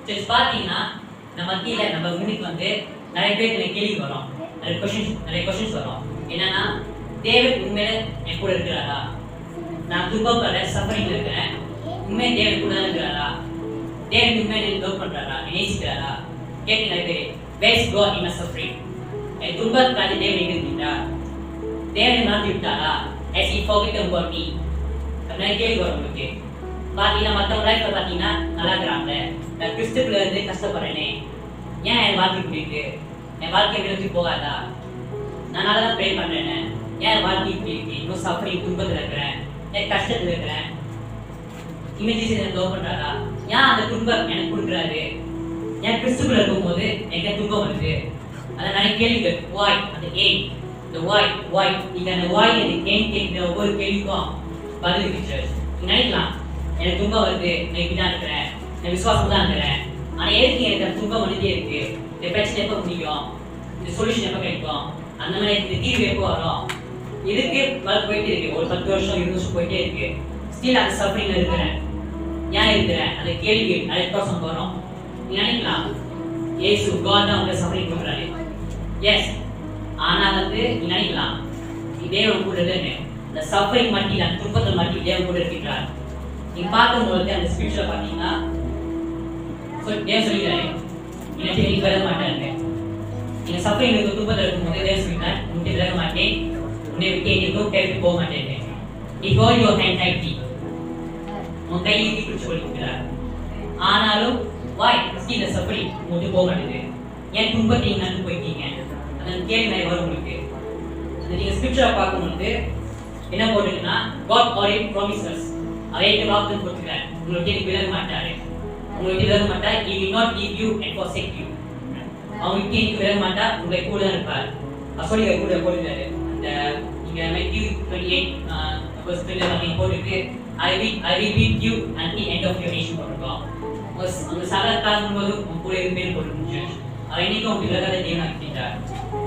சரி பார்த்தீங்கன்னா நம்ம மத்தியில் நம்ம முன்னுக்கு வந்து நிறைய பேருக்கு கேள்வி வரும், நிறைய கொஸ்டின்ஸ் வரும். என்னன்னா, தேவன் உண்மையில என் கூட இருக்கிறாரா? நான் துன்பப்படுற சஃபரிங் இருக்கிறேன், உண்மையை தேவன் கூட தான் இருக்கிறாரா? தேவன் உண்மையை லவ் பண்றாரா, நேசிக்கிறாரா? கேட்டு நிறைய பேர் where is God in my suffering? என் துன்பத்துக்காக தேவன் எங்க இருக்கிறார்? தேவனை மாற்றி விட்டாரா? as he forgotten about me? நிறைய கேள்வி வரும் உங்களுக்கு. பார்த்தீங்கன்னா மற்றவங்க லைஃப்ல பார்த்தீங்கன்னா நல்லா இருக்கிறாங்க, நான் கிறிஸ்துக்குள்ள இருந்து கஷ்டப்படுறேனே, ஏன் என் வாழ்க்கை இப்படி இருக்கு? என் வாழ்க்கை விழுந்து போகாதா? நான் நல்லா தான் ப்ரே பண்றேனே, ஏன் என் வாழ்க்கை இப்படி இருக்கு? இன்னும் சஃபரிங் துன்பத்தில் இருக்கிறேன், என் கஷ்டத்தில் இருக்கிறேன். இமேஜஸ் எனக்கு லவ் பண்றாரா? ஏன் அந்த துன்பம் எனக்கு கொடுக்குறாரு? ஏன் கிறிஸ்துக்குள்ள இருக்கும்போது எனக்கு துன்பம் வருது? அதை நிறைய கேள்விகள். வாய் அந்த ஏன் இந்த வாய் நீங்க அந்த வாய் எனக்கு ஏன் கேட்கிற ஒவ்வொரு கேள்விக்கும் பதில் இருக்கு. நினைக்கலாம், எனக்கு துன்பம் வருது, நான் இப்படிதான் இருக்கிறேன், நான் விசுவாசம் தான் இருக்கிறேன், ஆனா எதுக்கு எனக்கு துன்பம் வந்துட்டே இருக்கு? இந்த பிரச்சனை எப்போ முடியும்? இந்த சொல்யூஷன் எப்போ கிடைக்கும்? அந்த மாதிரி இந்த தீர்வு எப்போ வரும்? இதுக்கு போயிட்டே இருக்கு. ஒரு 10 வருஷம் 20 வருஷம் போயிட்டே இருக்கு. ஸ்டில் அந்த சஃபரிங்ல இருக்கிறேன். ஏன் இருக்கிறேன்? அந்த கேள்வி நிறைய பர்சன் வரும். நினைக்கலாம், ஏசு காட் தான் உங்களுக்கு சஃபரிங் கொடுக்குறாரு. எஸ், ஆனா வந்து நினைக்கலாம் தேவன் கூட இல்லைன்னு. இந்த சஃபரிங் மட்டும் அந்த துன்பத்தில் மட்டும் தேவன் கூட இருக்கிறார். நீங்க பார்க்கும்போது அந்த ஸ்கிரிப்சர்ல பார்த்தீங்கன்னா தேவன் சொல்லிக்கிறாரு, எனக்கு நீ விலக மாட்டாங்க. நீங்க சஃபரிங் துன்பத்தில் இருக்கும்போது தேவன் சொல்லிட்டார், உன்னை விலக மாட்டேன், உன்னை விட்டு எங்கேயும் கேட்டு போக மாட்டேன். நீ ஹோல்ட் யுவர் ஹேண்ட் டைட்லி, உன் கையை இறுக்கி பிடிச்சு கொள்கிறார். ஆனாலும் வாய் ஸ்டில் தி சஃபரிங் உங்களுக்கு போக மாட்டேங்குது. ஏன் துன்பத்தை நீங்க நடந்து போயிட்டீங்க? அந்த கேள்வி நிறைய வரும் உங்களுக்கு. நீங்க ஸ்கிரிப்சரை பார்க்கும்போது என்ன போட்டுருக்குன்னா, God already promises, அவரே வாக்கு கொடுத்துருக்காரு, உங்களுக்கு விலக மாட்டாரு, உங்களுக்கு விலக மாட்டார். He will not leave you and forsake you. அவங்களுக்கு விலக மாட்டார், உங்களை கூட தான் இருப்பார். அப்படி கூட போட்டுருக்காரு. அந்த நீங்க Matthew 28 போட்டுருக்கு, I will be with you until the end of your age போட்டுருக்கோம். அந்த சாதாரண போது கூட இருப்பேன்னு போட்டுருந்துச்சு. அவர் என்னைக்கும் உங்களுக்கு விலகாத தேவன் ஆக்கிட்டார்.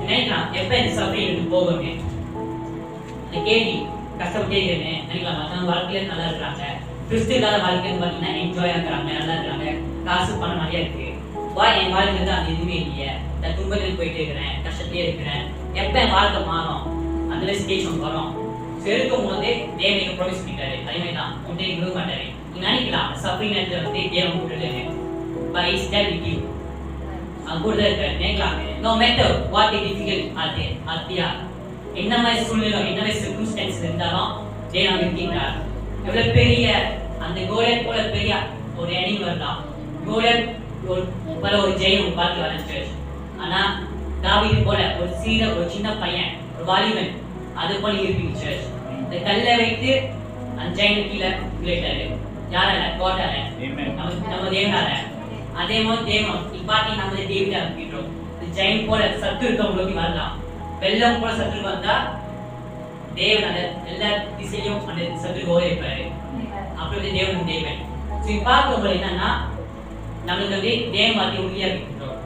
நினைக்கலாம், எப்ப இந்த சஃபரிங் எனக்கு போகுங்க? இந்த கேள்வி கஷ்டப்பட்டே இருக்கேன்னு நினைக்கலாம். மற்றவங்க வாழ்க்கையில நல்லா இருக்கிறாங்க, கிறிஸ்து இல்லாத வாழ்க்கைன்னு பார்த்தீங்கன்னா என்ஜாய் ஆகுறாங்க, நல்லா இருக்கிறாங்க, காசு பணம் நிறைய இருக்கு. என் வாழ்க்கையில தான் அது எதுவுமே இல்லையே, நான் துன்பத்தில் போயிட்டே இருக்கிறேன், கஷ்டத்திலே இருக்கிறேன். எப்ப என் வாழ்க்கை மாறும்? அந்த ஸ்டேஷன் வரும். இருக்கும் போதே தேவனுக்கு ப்ரொமிஸ் பண்ணிட்டாரு, அதே தான் உன்னை விட மாட்டாரு. நீங்க நினைக்கலாம் சஃபரிங் நேரத்தில் வந்து தேவன் கூப்பிட்டு பை ஸ்டெப் வித் யூ கூட இருக்காரு. நினைக்கலாம், no matter what is difficult ஆத்தியா, என்ன மாதிரி சூழ்நிலை, என்ன மாதிரி சர்க்கம்ஸ்டன்ஸ் இருந்தாலும் தேவன் இருக்கின்றார். எவ்வளவு பெரிய அந்த கோலியத் போல பெரிய ஒரு எனிமி வரலாம், கோலியத் போல ஒரு ஜெயம் பார்த்து வளர்ந்து, ஆனா தாவீது போல ஒரு சின்ன பையன், ஒரு வாலிபன், அது போல இருப்பீங்க சர்ச். இந்த கல்லை வைத்து அந்த ஜெயினை கீழே விளையாட்டாரு. யாரால? கோட்டால, நம்ம தேவனால. அதே மாதிரி தேவன் இப்பாட்டி நம்ம தேவிதா இருக்கின்றோம். இந்த ஜெயின் போல சத்து இருக்கவங்களுக்கு வரலாம், வெள்ளம் போல சத்து வந்தா தேவன் அந்த எல்லா திசையும் அந்த சத்து ஓட இருப்பாரு. அப்படி வந்து தேவன் பார்க்கும்போது என்னன்னா, நம்மளுக்கு வந்து தேவன் வார்த்தை உறுதியா இருக்கின்றோம்.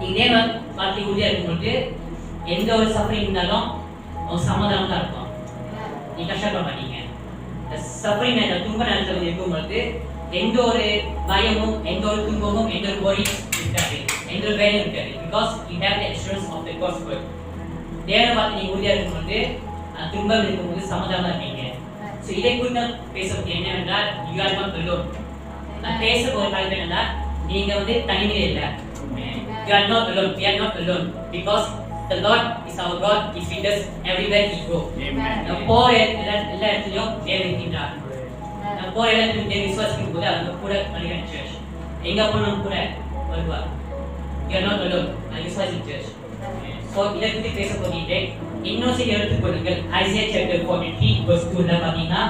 நீங்க தேவன் வார்த்தை உறுதியா இருக்கும்போது எந்த ஒரு சஃபரிங் இருந்தாலும் சமாதானம் தான் இருக்கும், நீ கஷ்டப்பட மாட்டீங்க. சஃபரிங் அந்த துன்ப நேரத்தில் இருக்கும்போது எந்த ஒரு பயமும், எந்த ஒரு துன்பமும், எந்த ஒரு worry இருக்காது, எந்த ஒரு வேலையும் இருக்காது. Because you have the assurance of the gospel. தேவனை பார்த்து நீங்க உறுதியா இருக்கும்போது அந்த துன்பம் இருக்கும்போது சமாதானமா இருப்பீங்க. ஸோ இதை குறித்து பேசப்போது என்னவென்றால், யூ ஆர் நாட் அலோன். நான் பேச போகிற காரணம் என்னன்னா, நீங்க வந்து தனிமையிலே இல்லை. You are not alone, we are not alone. Because the Lord is our God, He is with us everywhere He go. நம்ம போற எல்லா இடத்துலயும் தேவன் இருக்கின்றார். நம்ம போற இடத்துலயும் தேவன் விசுவாசிக்கும் போது அவங்க கூட வருகிற சர்ச். எங்க போனாலும் கூட வருவார். You are not alone. நான் விசுவாசி சர்ச். ஸோ இதை பற்றி பேச போகிட்டு இன்னும் சில எடுத்துக்கொள்ளுங்கள். ஐசியா சாப்டர் 43 verse 2 பார்த்தீங்கன்னா,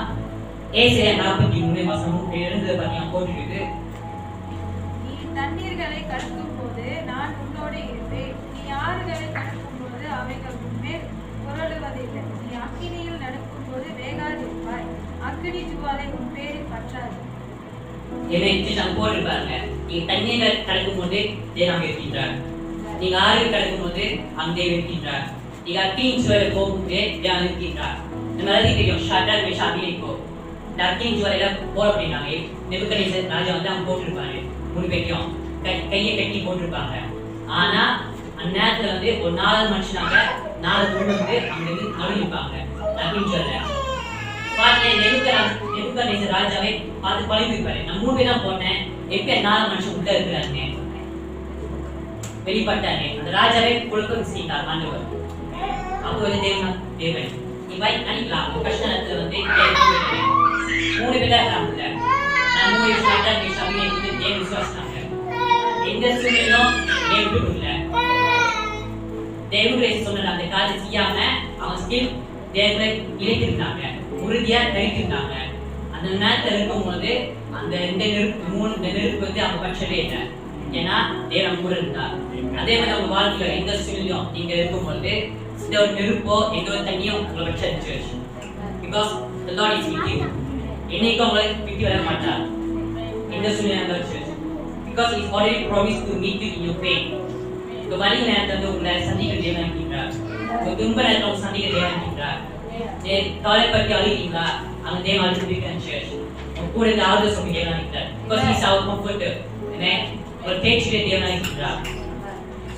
ஏசாயா 43 வசனம் 2 பார்த்தீங்கன்னா போட்டுருக்கு, நீ தண்ணீர்களை கடக்கும் போது நான் உன்னோடு இருப்பேன், நீ ஆறுகளை கடக்கும் போது அவைகள் உன்மேல் புரளுவதில்லை, நீ அக்கினியில் நடக்கும் போது வேகாதிருப்பாய், அக்கினி ஜுவாலை உன் பேரில் பற்றாது. என்னை நான் போட்டிருப்பாருங்க. நீங்க தண்ணீர் கடக்கும் போது தேவன் இருக்கின்றார், நீங்க ஆறு கடக்கும் போது அங்கே இருக்கின்றார், நீங்க அக்கினி ஜுவாலை போகும்போது தேவன் இருக்கின்றார். நம்ம எல்லாத்தையும் தெரியும், ஷாட்ரா மேஷா அபியேகோ இந்த அக்கினி ஜுவாலையில போட அப்படின்னாங்க. நெபுக்கத்நேசர் ராஜா வந்து அவங்க போட்டிருப்பாரு 3 பேரையும். கையை கட்டி போட்டிருப்பாங்க. ஆனா அந்த நேரத்துல வந்து ஒரு 4 மனுஷனாக 4 பொண்ணு வந்து அங்க இருந்து நடுவிப்பாங்க அப்படின்னு சொல்ல பாருங்க. நெபுகாத்நேசர் ராஜாவே பார்த்து பழகிருப்பாரு. நான் 3 பேர் தான் போனேன், எப்ப 4 மனுஷன் உள்ள இருக்கிறாங்க வெளிப்பட்டாரு. அந்த ராஜாவே குழப்பம் செய்தார் ஆண்டவர். அப்போ வந்து தேவன் இவாய் நினைக்கலாம் கஷ்ட நேரத்துல வந்து 3 பேர் தான் இருக்காங்க. நான் 3 வருஷம் சபையை வந்து தேவன் விசுவாசினாங்க. எந்த சூழ்நிலையும் தேவன் இல்லை. தேவனுடைய சொன்ன அந்த காரியத்தை செய்யாம அவங்க ஸ்கில் தேவனை இணைத்திருந்தாங்க, உறுதியா தரித்திருந்தாங்க. அந்த நேரத்தில் இருக்கும்போது அந்த 2 நெருப்பு வந்து அவங்க பட்சவே இல்லை. ஏன்னா தேவன் கூட இருந்தார். அதே மாதிரி அவங்க வாழ்க்கையில எந்த சூழ்நிலையும் நீங்க இருக்கும்போது இந்த ஒரு நெருப்போ எந்த ஒரு தண்ணியும் உங்களை பட்சம் because the Lord is with you. என்னைக்கும் உங்களை விட்டு வர மாட்டார் எந்த சூழ்நிலை because he is already promised to meet you in your pain. இந்த வலி நேரத்தில் உங்களை சந்திக்க தேவன் இருக்கின்றார். உங்க துன்ப நேரத்தில் உங்க சந்திக்க தேவன் இருக்கின்றார். கவலைப்பட்டு அழுகிறீங்களா அந்த தேவன் அழுது உங்க கூட இந்த ஆறுதல் சொல்லி தேவன் இருக்கிறார். because he is our comforter. ஒரு பேச்சுடைய தேவன் இருக்கின்றார்.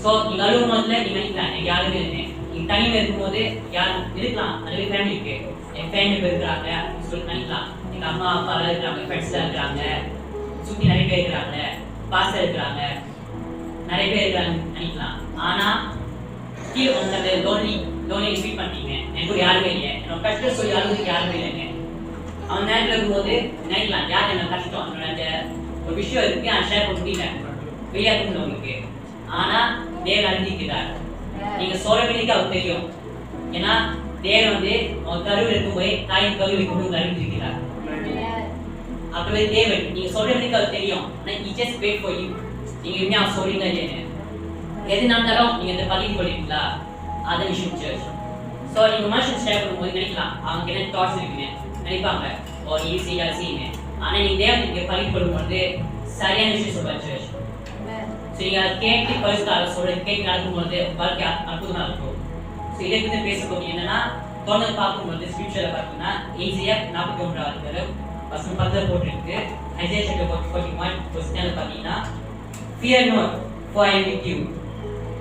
ஸோ நீங்க அழுகும் போதுல நீங்க நினைக்கலாம் எனக்கு யாருமே இல்லை. நீங்க தனியாக இருக்கும்போது யாரும் இருக்கலாம். அதுவே ஃபேமிலி இருக்கு, என் ஃபேமிலி இருக்கிறாங்க அப்படின்னு சொல்லி நினைக்கலாம். எங்க அம்மா அப்பா எல்லாம் இருக்கிறாங்க, ஃப்ரெண்ட்ஸ்லாம் இருக்கிறாங்க, சுற்றி நிறைய பேர் இருக்கிறாங்க, பாஸ்டர் இருக்கிறாங்க, நிறைய பேர் இருக்கிறாங்க நினைக்கலாம். ஆனா ஸ்டில் உங்க லோன்லி ஃபீல் பண்றீங்க. எனக்கு கூட யாருமே இல்லை, என்னோட கஷ்டம் சொல்லி அழுதுக்கு யாருமே இல்லைங்க. அவன் நேரத்தில் இருக்கும்போது நினைக்கலாம் யார் என்ன கஷ்டம் என்னோட ஒரு விஷயம் இருக்கு அதை ஷேர் பண்ண முடியல, வெளியாகும் உங்களுக்கு. ஆனா தேவன் அறிஞ்சிக்கிறார். நீங்க சொல்ல வேண்டியது அவருக்கு தெரியும். ஏன்னா தேவன் வந்து அவன் கருவில் இருக்கும்போது தாயின் கருவில் இருக்கும்போது அறிஞ்சிருக்கிறார். அப்பவே தேவன் நீங்க சொல்ல வேண்டியது அவருக்கு தெரியும். ஆனா he just wait for you. நீங்க என்ன சொல்றீங்க இல்லையா எது நடந்தாலும் நீங்க இந்த பதிவு பண்ணிருக்கீங்களா அதை விஷயம் சர்ச். ஸோ நீங்க மனுஷன் ஷேர் பண்ணும்போது நினைக்கலாம் அவங்க என்ன தாட்ஸ் இருக்குன்னு நினைப்பாங்க, ஓ இது செய்யுங்க. ஆனா நீங்க தேவன் நீங்க பதிவு பண்ணும்போது சரியான விஷயம் சொல்றாரு சர்ச். ஸோ நீங்க அதை கேட்டு பரிசுக்காக சொல்றது கேட்டு நடக்கும்போது வாழ்க்கை அற்புதமா இருக்கும். ஸோ இதை பற்றி பேசக்கூடிய என்னன்னா தொடர்ந்து பார்க்கும்போது ஸ்கிரிப்சரை பார்த்தீங்கன்னா ஈஸியா 41 வசனம் 10 போட்டிருக்கு. ஐசையா சாப்டர் 41 வசனத்துல பார்த்தீங்கன்னா fear not for I am with you,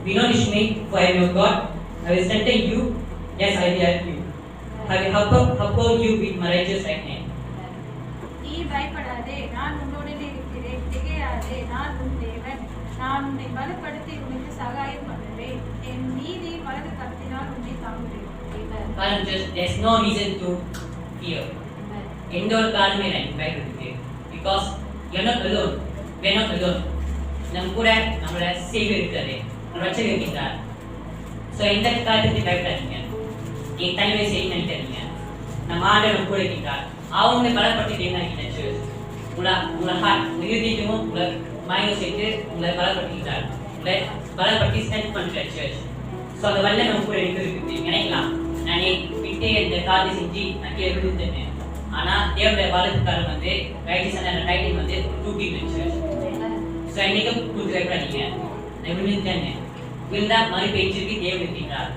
be not dismayed for I am your God, I will strengthen you, yes I will help you, I will uphold you with my righteous right hand. நீ பயப்படாதே, நான் உன்னோடு இருக்கிறேன், திகையாதே, நான் உன் தேவன், நான் உன்னை பலப்படுத்தி உனக்கு சகாயம் பண்ணுவேன், என் நீதி வலது கரத்தினால் உன்னை தாங்குவேன். There is no reason to fear. எந்த ஒரு காரணமே இல்லை பயப்படுறதுக்கு. Because you are not alone. We are not alone. நம்ம கூட நம்மளோட சேவியர் இருக்காரு, நம்ம ரட்சகர் இருக்கின்றார். ஸோ எந்த காரியத்தை பயப்படாதீங்க, நீங்க தனிமை செய்ய நினைக்காதீங்க. நம்ம ஆண்டவர் கூட இருக்கின்றார். அவங்களை பலப்படுத்தி நினைக்கிறார். உங்களை ஹார்ட் இருதயமும் உங்களை மைண்டும் சேர்த்து உங்களை பலப்படுத்துகிறார், உங்களை பலப்படுத்தி ஸ்ட்ரென்த் பண்ணுறார் சர்ச். ஸோ அந்த வல்ல நம்ம கூட இருக்கிறது நினைக்கலாம் நானே விட்டே இந்த காரியத்தை செஞ்சு நான் கீழே விழுந்துட்டேன். ஆனா தேவனுடைய வலதுக்காரன் வந்து ரைட்டிங் வந்து தூக்கி சர்ச். ஸோ என்னைக்கும் கொடுத்து பயப்படாதீங்க, நான் விழுந்துட்டேன்னு விழுந்தா மறு பேச்சுக்கு தேவன் இருக்கின்றார்,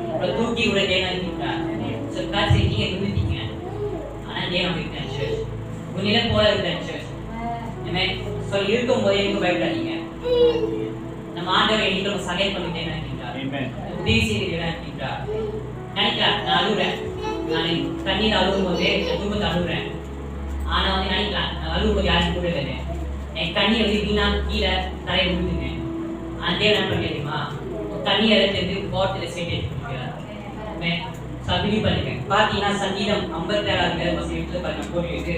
உங்களை தூக்கி உள்ள தேவன் இருக்கின்றார். ஸோ காசு செஞ்சீங்க விழுந்துட்டீங்க, ஆனா தேவன் இருக்கிறார் சர்ச். உங்க நிலம் போல இருக்கிறார் சர்ச். ஸோ இருக்கும் போது எனக்கு பயப்படாதீங்க. நம்ம ஆண்டவர் என்னைக்கு சகாயம் பண்ணிட்டே இருக்கின்றார், உதவி செய்து இருக்கின்றார். நினைக்கலாம் நான் அழுகுறேன், நான் தண்ணீர் அழுகும் போது என் துன்பத்தை அழுகுறேன். ஆனா வந்து நினைக்கலாம் நான் அழுகும் போது யாரும் கூட இல்லை, என் தண்ணீர் வந்து வீணா கீழே தரையை விழுந்துங்க. அந்த தேவன் என்ன பண்ண தெரியுமா, தண்ணீர் எடுத்து பாட்டில் சேர்த்து எடுத்துக்கிறார். பிலீவ் பண்ணுங்க. பார்த்தீங்கன்னா சங்கீதம் 56 பாருங்க போட்டு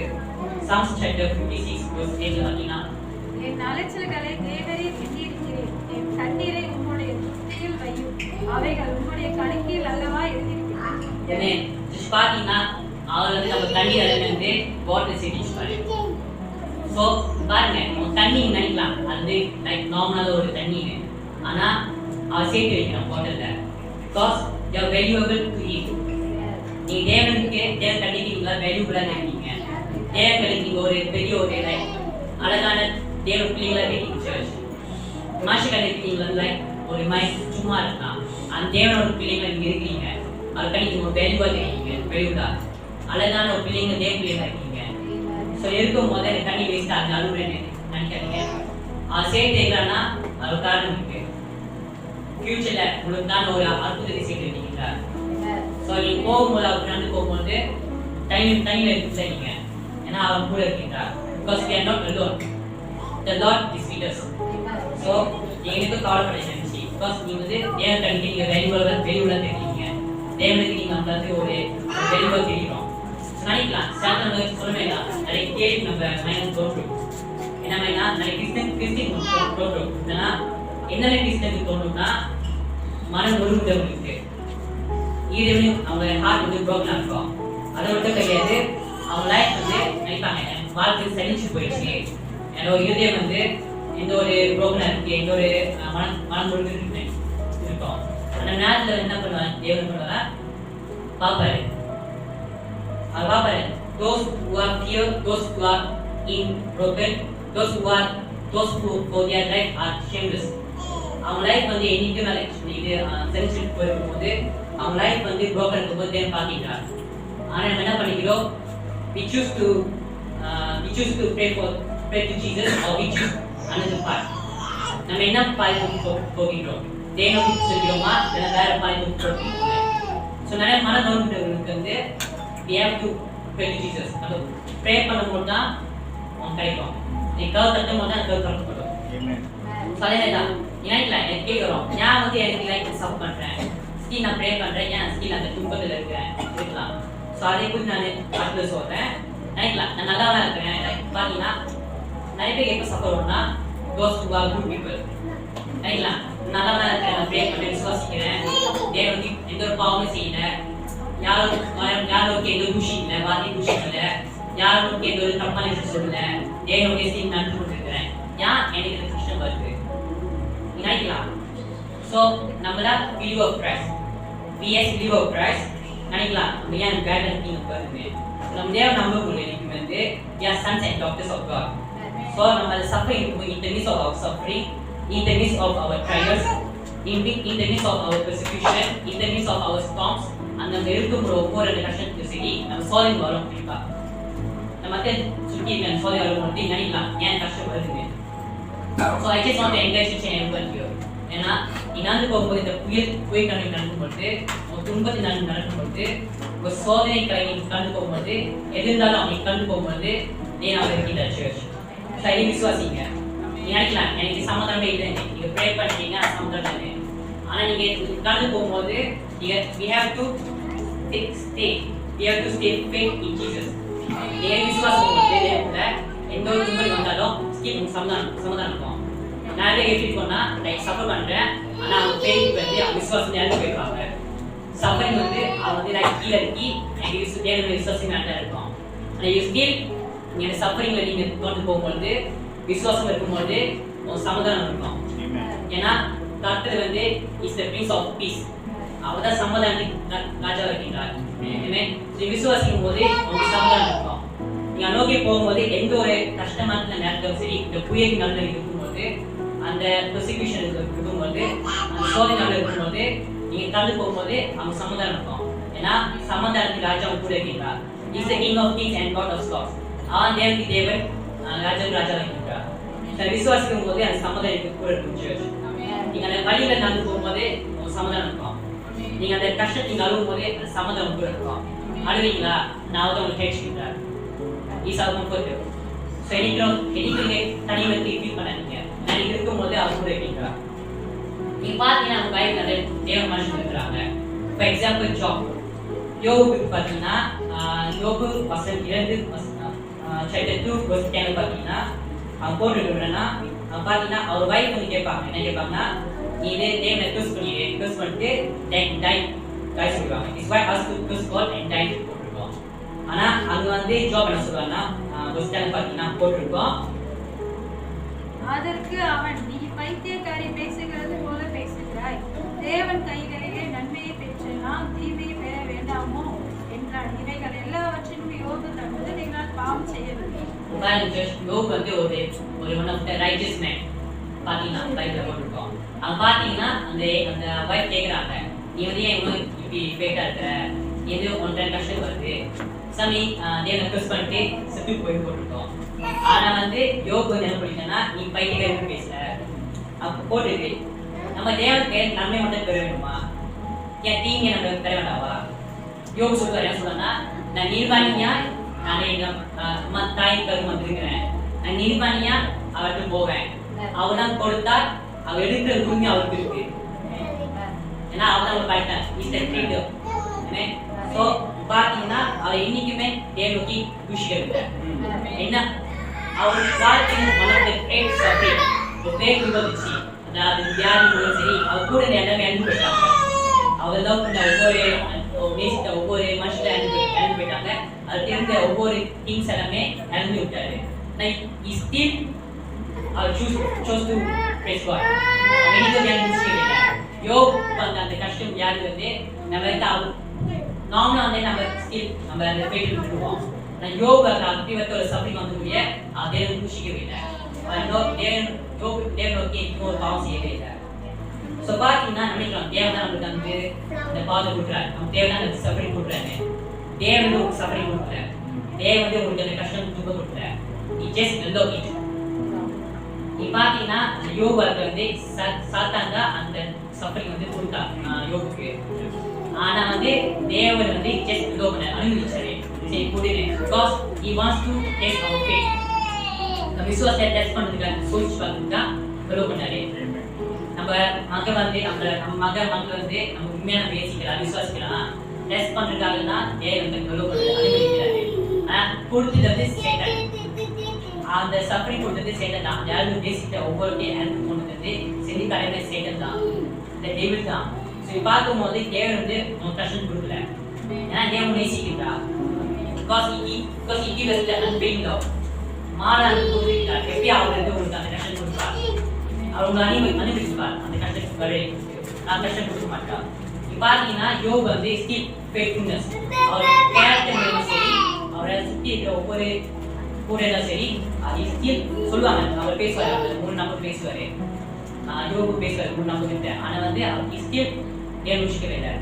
Psalms chapter 56 verse 8 பார்த்தீங்கன்னா என் அலைச்சல்களை தேவரே பின்னிருக்கிறேன், என் கண்ணீரை உம்முடைய துஷ்டியில் வையும், அவைகள் உம்முடைய கணக்கில் அல்லவா எழுதியிருக்கிறது. என்ன just பார்த்தீங்கன்னா அவர் வந்து நம்ம தண்ணீர் அடைந்து பாட்டில் சேர்த்து ஸோ பாருங்க நம்ம தண்ணி நினைக்கலாம் அது லைக் நார்மலாக ஒரு தண்ணி, ஆனா அவர் சேர்த்து வைக்கிறோம் பாட்டில்ல. Because you are valuable to eat. நீங்க தேவனுக்கு தேவன் கண்டிப்பீங்களா வேல்யூபிளாக இருக்கீங்க. தேவனுக்கு நீங்க ஒரு பெரிய ஒரு லைக் அழகான தேவ பிள்ளைங்களா இருக்கீங்க. சர்ச் மாஷி கண்டிப்பீங்களா லைக் ஒரு மைண்ட் சும்மா இருக்கலாம். அந்த தேவனோட பிள்ளைங்களா நீங்க இருக்கீங்க, அதுக்காக நீங்க ஒரு வேல்யூபாக இருக்கீங்க, வேல்யூடா அழகான ஒரு பிள்ளைங்க தேவ பிள்ளைங்களா இருக்கீங்க. ஸோ இருக்கும் போது எனக்கு தண்ணி வேஸ்ட் ஆகுது அழுகுறேன்னு நினைக்காதீங்க. சேர்த்து இருக்கிறான்னா அது காரணம் இருக்கு. ஃபியூச்சர்ல உங்களுக்கு தான் ஒரு அற்புதத்தை சேர்த்துருக்கீங்களா? ஸோ நீங்க போகும்போது அவர் நடந்து போகும்போது டைம்ல இருக்கு நீங்க, ஏன்னா அவன் கூட இருக்கீங்களா? Because we are not alone. The Lord is with us. So நீங்க எதுவும் கவலைப்பட நினைச்சு, பிகாஸ் நீங்க வந்து தேவன் கணிக்கு நீங்க வெளியுள்ள தெரியுங்க, தேவனுக்கு நீங்க வந்து ஒரு வெளியுள்ள தெரியும் நினைக்கலாம். சாத்தன் வந்து சொல்ல வேண்டாம், நிறைய கேள்வி நம்ம மைண்ட் தோன்றும். என்ன மைனா நிறைய கிறிஸ்டின் தோன்றும். ஏன்னா என்னென்ன கிறிஸ்டியனுக்கு தோன்றும்னா மனம் ஒருமிதவங்களுக்கு ஈரவனையும் அவங்க ஹார்ட் வந்து ப்ரோக்கனாக இருக்கும். அதை மட்டும் கிடையாது, அவங்க லைஃப் வந்து நினைப்பாங்க என் வாழ்க்கை சலிச்சு போயிடுச்சு, என்னோட இருதயம் வந்து எந்த ஒரு ப்ரோக்கனாக இருக்கு, எந்த ஒரு மனம் முழுக்க இருக்கும். அந்த நேரத்தில் என்ன பண்ணுவாங்க, தேவன் பண்ணுவாங்க பார்ப்பாரு. அது பார்ப்பாரு, those who are fear, those who are in broken, those who for their life are shameless. அவங்க லைஃப் வந்து என்னைக்கு மேலே இது சென்சிட்டிவ் போயிருக்கும்போது அவங்க லைஃப் வந்து ப்ரோக்கன் இருக்கும்போது தேவன் பார்த்துக்கிறார். ஆனால் நம்ம என்ன பண்ணிக்கிறோம், we choose to pray to Jesus or we choose another path. நம்ம என்ன பாதைக்கு போகிறோம், தேவன் சொல்கிறோமா இல்லை வேற பாதைக்கு போகிறோம்? ஸோ நிறைய மன நோய்களுக்கு வந்து we have to pray to Jesus. நம்ம ப்ரே பண்ணும்போது தான் அவன் கிடைக்கும். நீ கவு தட்டும் போது தான் கவு திறக்கப்படும். சொல்லிதான் நினைக்கலாம், எனக்கு கேட்குறோம், நான் வந்து எனக்கு லைஃப் சப் பண்ணுறேன், ஸ்கில் நான் ப்ரே பண்ணுறேன், ஏன் ஸ்கில் அந்த துன்பத்தில் இருக்கிறேன் இருக்கலாம். ஸோ அதை குறித்து நான் அடுத்து சொல்கிறேன். நினைக்கலாம் நான் நல்லா தான் இருக்கிறேன். பார்த்தீங்கன்னா நிறைய பேர் எப்போ சஃபர் வரும்னா those who are good people. நினைக்கலாம் நல்லா தான் இருக்கிறேன், நான் ப்ரே பண்ணுறேன், விசுவாசிக்கிறேன், தேவனுக்கு எந்த ஒரு பாவமும் செய்யலை, யாருக்கு எந்த தூஷி இல்லை, வாதி தூஷி இல்லை, யாருக்கு எந்த ஒரு தப்பான விஷயம் சொல்லலை, தேவனுடைய சீன் நடந்து கொண்டிருக்கிறேன், ஏன் எனக்கு இந்த கஷ்டம் வருது நினைக்கலாம். ஸோ நம்ம தான் பிலீவ் ஆஃப் கிரைஸ்ட், பிஎஸ் பிலீவ் ஆஃப் கிரைஸ்ட் நினைக்கலாம். நம்ம ஏன் பேட்டர் நீங்கள் பாருங்க, நம்ம தேவன் நம்பக்கூடிய எனக்கு வந்து we are sons and daughters of God. So நம்ம அதை சஃபரிங் இருக்கும், in the midst of our suffering, in the midst of our trials, in the midst of our persecution, in the midst of our storms, அந்த நம்ம இருக்கும்போது ஒவ்வொரு கஷ்டத்துக்கு சரி நம்ம சோதனை வரும். கண்டிப்பாக நம்ம சுற்றி இருக்க சோதனை வரும்போது நினைக்கலாம் ஏன் கஷ்டம் வருதுங்க. So I just want to encourage each and everyone here. ஏன்னா நீ நடந்து போகும்போது இந்த புயல் கணக்கு நடக்கும்போது உன் துன்பத்தில் நடக்கும்போது ஒரு சோதனை நீ கடந்து போகும்போது எது இருந்தாலும் அவங்களுக்கு கடந்து போகும்போது நீ அவங்க இருக்கின்ற சர்ச். ஸோ இதை விசுவாசிங்க. நீ நினைக்கலாம் எனக்கு சமாதானமே இல்லை, நீங்கள் ப்ரே பண்ணுறீங்க சமாதானம் இல்லை. ஆனால் நீங்கள் கடந்து போகும்போது நீங்கள் we have to stay faith in Jesus. நீங்கள் விசுவாசம் கூட எந்த ஒரு துன்பம் வந்தாலும் சமாதானம் இருக்கும். நிறைய பேர் எப்படி போனா லைக் சஃபர் பண்றேன், ஆனா அவங்க பேருக்கு வந்து அவங்க விசுவாசம் இறந்து போயிடுவாங்க. சஃபரிங் வந்து அவங்க வந்து லைக் கீழே இருக்கி எனக்கு தேவனுடைய விசுவாசம் நல்லா இருக்கும். ஆனால் யூ ஸ்டில் நீங்கள் சஃபரிங்ல நீங்க கொண்டு போகும்போது விசுவாசம் இருக்கும்போது ஒரு சமாதானம் இருக்கும். ஏன்னா கர்த்தர் வந்து is the prince of peace, அவர் தான் சமாதானத்துக்கு ராஜா இருக்கின்றார். விசுவாசிக்கும் போது உங்களுக்கு சமாதானம் இருக்கும். நீங்க நோக்கி போகும்போது எந்த ஒரு கஷ்டமான நேரத்திலும் சரி, இந்த புயல் நாளில் இருக்கும்போது, அந்த ப்ரொசிக்யூஷன் இருக்கும்போது, அந்த சோதனை நாளில் இருக்கும்போது நீங்க கடந்து போகும்போது அவங்க சமாதானம் இருக்கும். ஏன்னா சமாதானத்துக்கு ராஜா கூட இருக்கின்றார். Is the king of kings and God of gods. அவன் தேவனுக்கு தேவன், ராஜா இருக்கின்றார். விசுவாசிக்கும் போது அந்த சமாதானம் கூட இருக்கும். நீங்க அந்த வழியில நடந்து போகும்போது ஒரு சமாதானம் இருக்கும். நீங்க அந்த கஷ்டத்தை அழுவும் போது அந்த சமாதானம் கூட இருக்கும். அழுவீங்களா, நான் வந்து உங்களுக்கு கேட்கின்றார். ஈஸா கம்ஃபர்ட். ஸோ எனக்கு தனியாக ஃபீல் பண்ணாதீங்க. நான் இருக்கும்போது அவங்க கூட இருக்கீங்களா? நீங்கள் பார்த்தீங்கன்னா அவங்க பைபிள் தேவ மனுஷன் இருக்கிறாங்க. ஃபார் எக்ஸாம்பிள் யோபுக்கு பார்த்தீங்கன்னா யோபு வசனம் 2:10 பார்த்தீங்கன்னா அவங்க போட்டுருக்கா பார்த்தீங்கன்னா அவர் வைஃப் வந்து கேட்பாங்க, என்ன கேட்பாங்கன்னா, நீ இதே தேவனை க்ளோஸ் பண்ணிட்டு டை சொல்லுவாங்க. Is why has to close coat and tie போட்டிருக்கோம். ஆனா அங்க வந்து ஜாப் என்ன சொல்றாங்கன்னா பார்த்தீங்கன்னா போட்டிருக்கோம். அதற்கு அவன், நீ பைத்தியக்காரி பேசுகிறது போல பேசுகிறாய், தேவன் கைகளிலே நன்மையை பெற்று நாம் தீமையை பெற வேண்டாமோ என்றான். இவைகள் எல்லாவற்றிலும் யோபு தன் முதலினால் பாவம் செய்யவில்லை. யோபு வந்து ஒரு one of the riches man பார்த்தீங்கன்னா பைபிளில் போட்டிருக்கோம். அவங்க பார்த்தீங்கன்னா அந்த வைஃப் கேட்குறாங்க, நீ வந்து ஏன் இன்னும் இப்படி பேக்கா இருக்கிற, எது ஒன்றரை கஷ்டம் வருது, சாமி தேவனை க்ளோஸ் பண்ணிட்டு செத்து போய் போட்டிருக்கோம். ஆனா வந்து யோபு என்ன பண்ணிட்டேன்னா நீ பைத்தியக்காரன்னு பேசுற அப்ப போட்டுருக்கு நம்ம தேவனுக்கு நன்மை மட்டும் பெற வேண்டுமா ஏன் தீங்க நம்ம பெற வேண்டாவா யோபு சொல்றாரு என்ன சொல்றா நான் நிர்வாணியா நான் எங்க அம்மா தாய் கரும வந்திருக்கிறேன் நான் நிர்வாணியா அவர்கிட்ட போவேன் அவதான் கொடுத்தா அவ எடுக்கிற உரிமை அவருக்கு இருக்கு ஏன்னா அவதான் அவளை பாய்ட்டான் இஸ் ஃப்ரீடம் ஸோ பார்த்தீங்கன்னா அவரை இன்னைக்குமே தேவ நோக்கி குஷிக்கிறாங்க என்ன அவர் வாழ்க்கையின் மனதை கிரேட் சப்ரேட் ஒரு கிரேட் விபத்து அதாவது வியாதிகளும் சரி அவர் கூட எல்லாமே அனுப்பி போயிட்டாங்க அவர் தான் பண்ண ஒவ்வொரு நேசித்த ஒவ்வொரு மனுஷனை அனுப்பி போயிட்டாங்க அது தெரிந்த ஒவ்வொரு திங்ஸ் எல்லாமே அனுப்பி விட்டாரு ஸ்டில் அவர் சூஸ் டு பிரேஸ் காட் யோப் அந்த கஷ்டம் வியாதி வந்து நம்ம நார்மலா வந்து நம்ம ஸ்டில் நம்ம அந்த ஃபெயிலியர் விட்டுருவோம் நான் யோபு அக்திவத்தோட சப்ரிங் வந்து தேவன் குஷிக்கவே இல்லை தேவன் நோக்கி இன்னொரு பாவம் செய்யவே இல்லை ஸோ பார்த்தீங்கன்னா நினைக்கலாம் தேவன் தான் நம்மளுக்கு வந்து இந்த பாதை கொடுக்குறாரு நம்ம தேவன் தான் சப்ரிங் கொடுக்குறாரு தேவன் உங்களுக்கு சப்ரிங் கொடுக்குறாரு தேவன் வந்து உங்களுக்கு அந்த கஷ்டம் தூக்க கொடுக்குறாரு நீ ஜஸ்ட் லோ இட் நீ பார்த்தீங்கன்னா அந்த யோகாவுக்கு வந்து சாத்தாங்க அந்த சப்ரிங் வந்து கொடுத்தாங்க யோகுக்கு ஆனா வந்து தேவன் வந்து ஜஸ்ட் லோ பண்ண அனுமதிச்சாரு சரி கூடினே because he wants to test our faith நம்ம விசுவாசத்தை டெஸ்ட் பண்றதுக்கு சோதிச்சு பார்த்துட்டா லோ பண்ணாரு நம்ம மகன் வந்து நம்ம மகன் வந்து நம்ம உண்மையான பேசிக்கலாம் விசுவாசிக்கலாம் டெஸ்ட் பண்றதுக்காக தான் தேவன் வந்து லோ பண்ண அனுமதிக்கிறாரு கொடுத்தது வந்து சேட்டன் அந்த சஃபரிங் கொடுத்தது சேட்டன் தான் யாரும் பேசிட்ட ஒவ்வொருத்தையும் ஹெல்ப் பண்ணது செஞ்சு கடையில சேட்டன் தான் இந்த டேவிட் தான் பார்க்கும்போது தேவன் வந்து நமக்கு கஷ்டம் கொடுக்கல ஏன்னா தேவன் நேசிக்கிறா because he gives us the unfailing love மாறாத கொடுக்கிறார் எப்படி அவர் வந்து உங்களுக்கு அந்த கஷ்டம் கொடுப்பார் அவர் உங்களை அனுமதிப்பார் அந்த கஷ்டத்துக்கு வரை நான் கஷ்டம் கொடுக்க மாட்டார் நீ பார்த்தீங்கன்னா யோபு வந்து ஸ்டில் ஃபெய்த்ஃபுல்னஸ் அவர் கேரக்டர் சரி அவரை சுற்றி இருக்கிற ஒவ்வொரு கூட சரி அது ஸ்டில் சொல்லுவாங்க அவர் பேசுவார் அவர் 3 நம்பர் பேசுவார் யோபு பேசுவார் 3 நம்பர் கிட்ட ஆனால் வந்து அவர் ஸ்டில் தேவன் விஷயவே இல்லை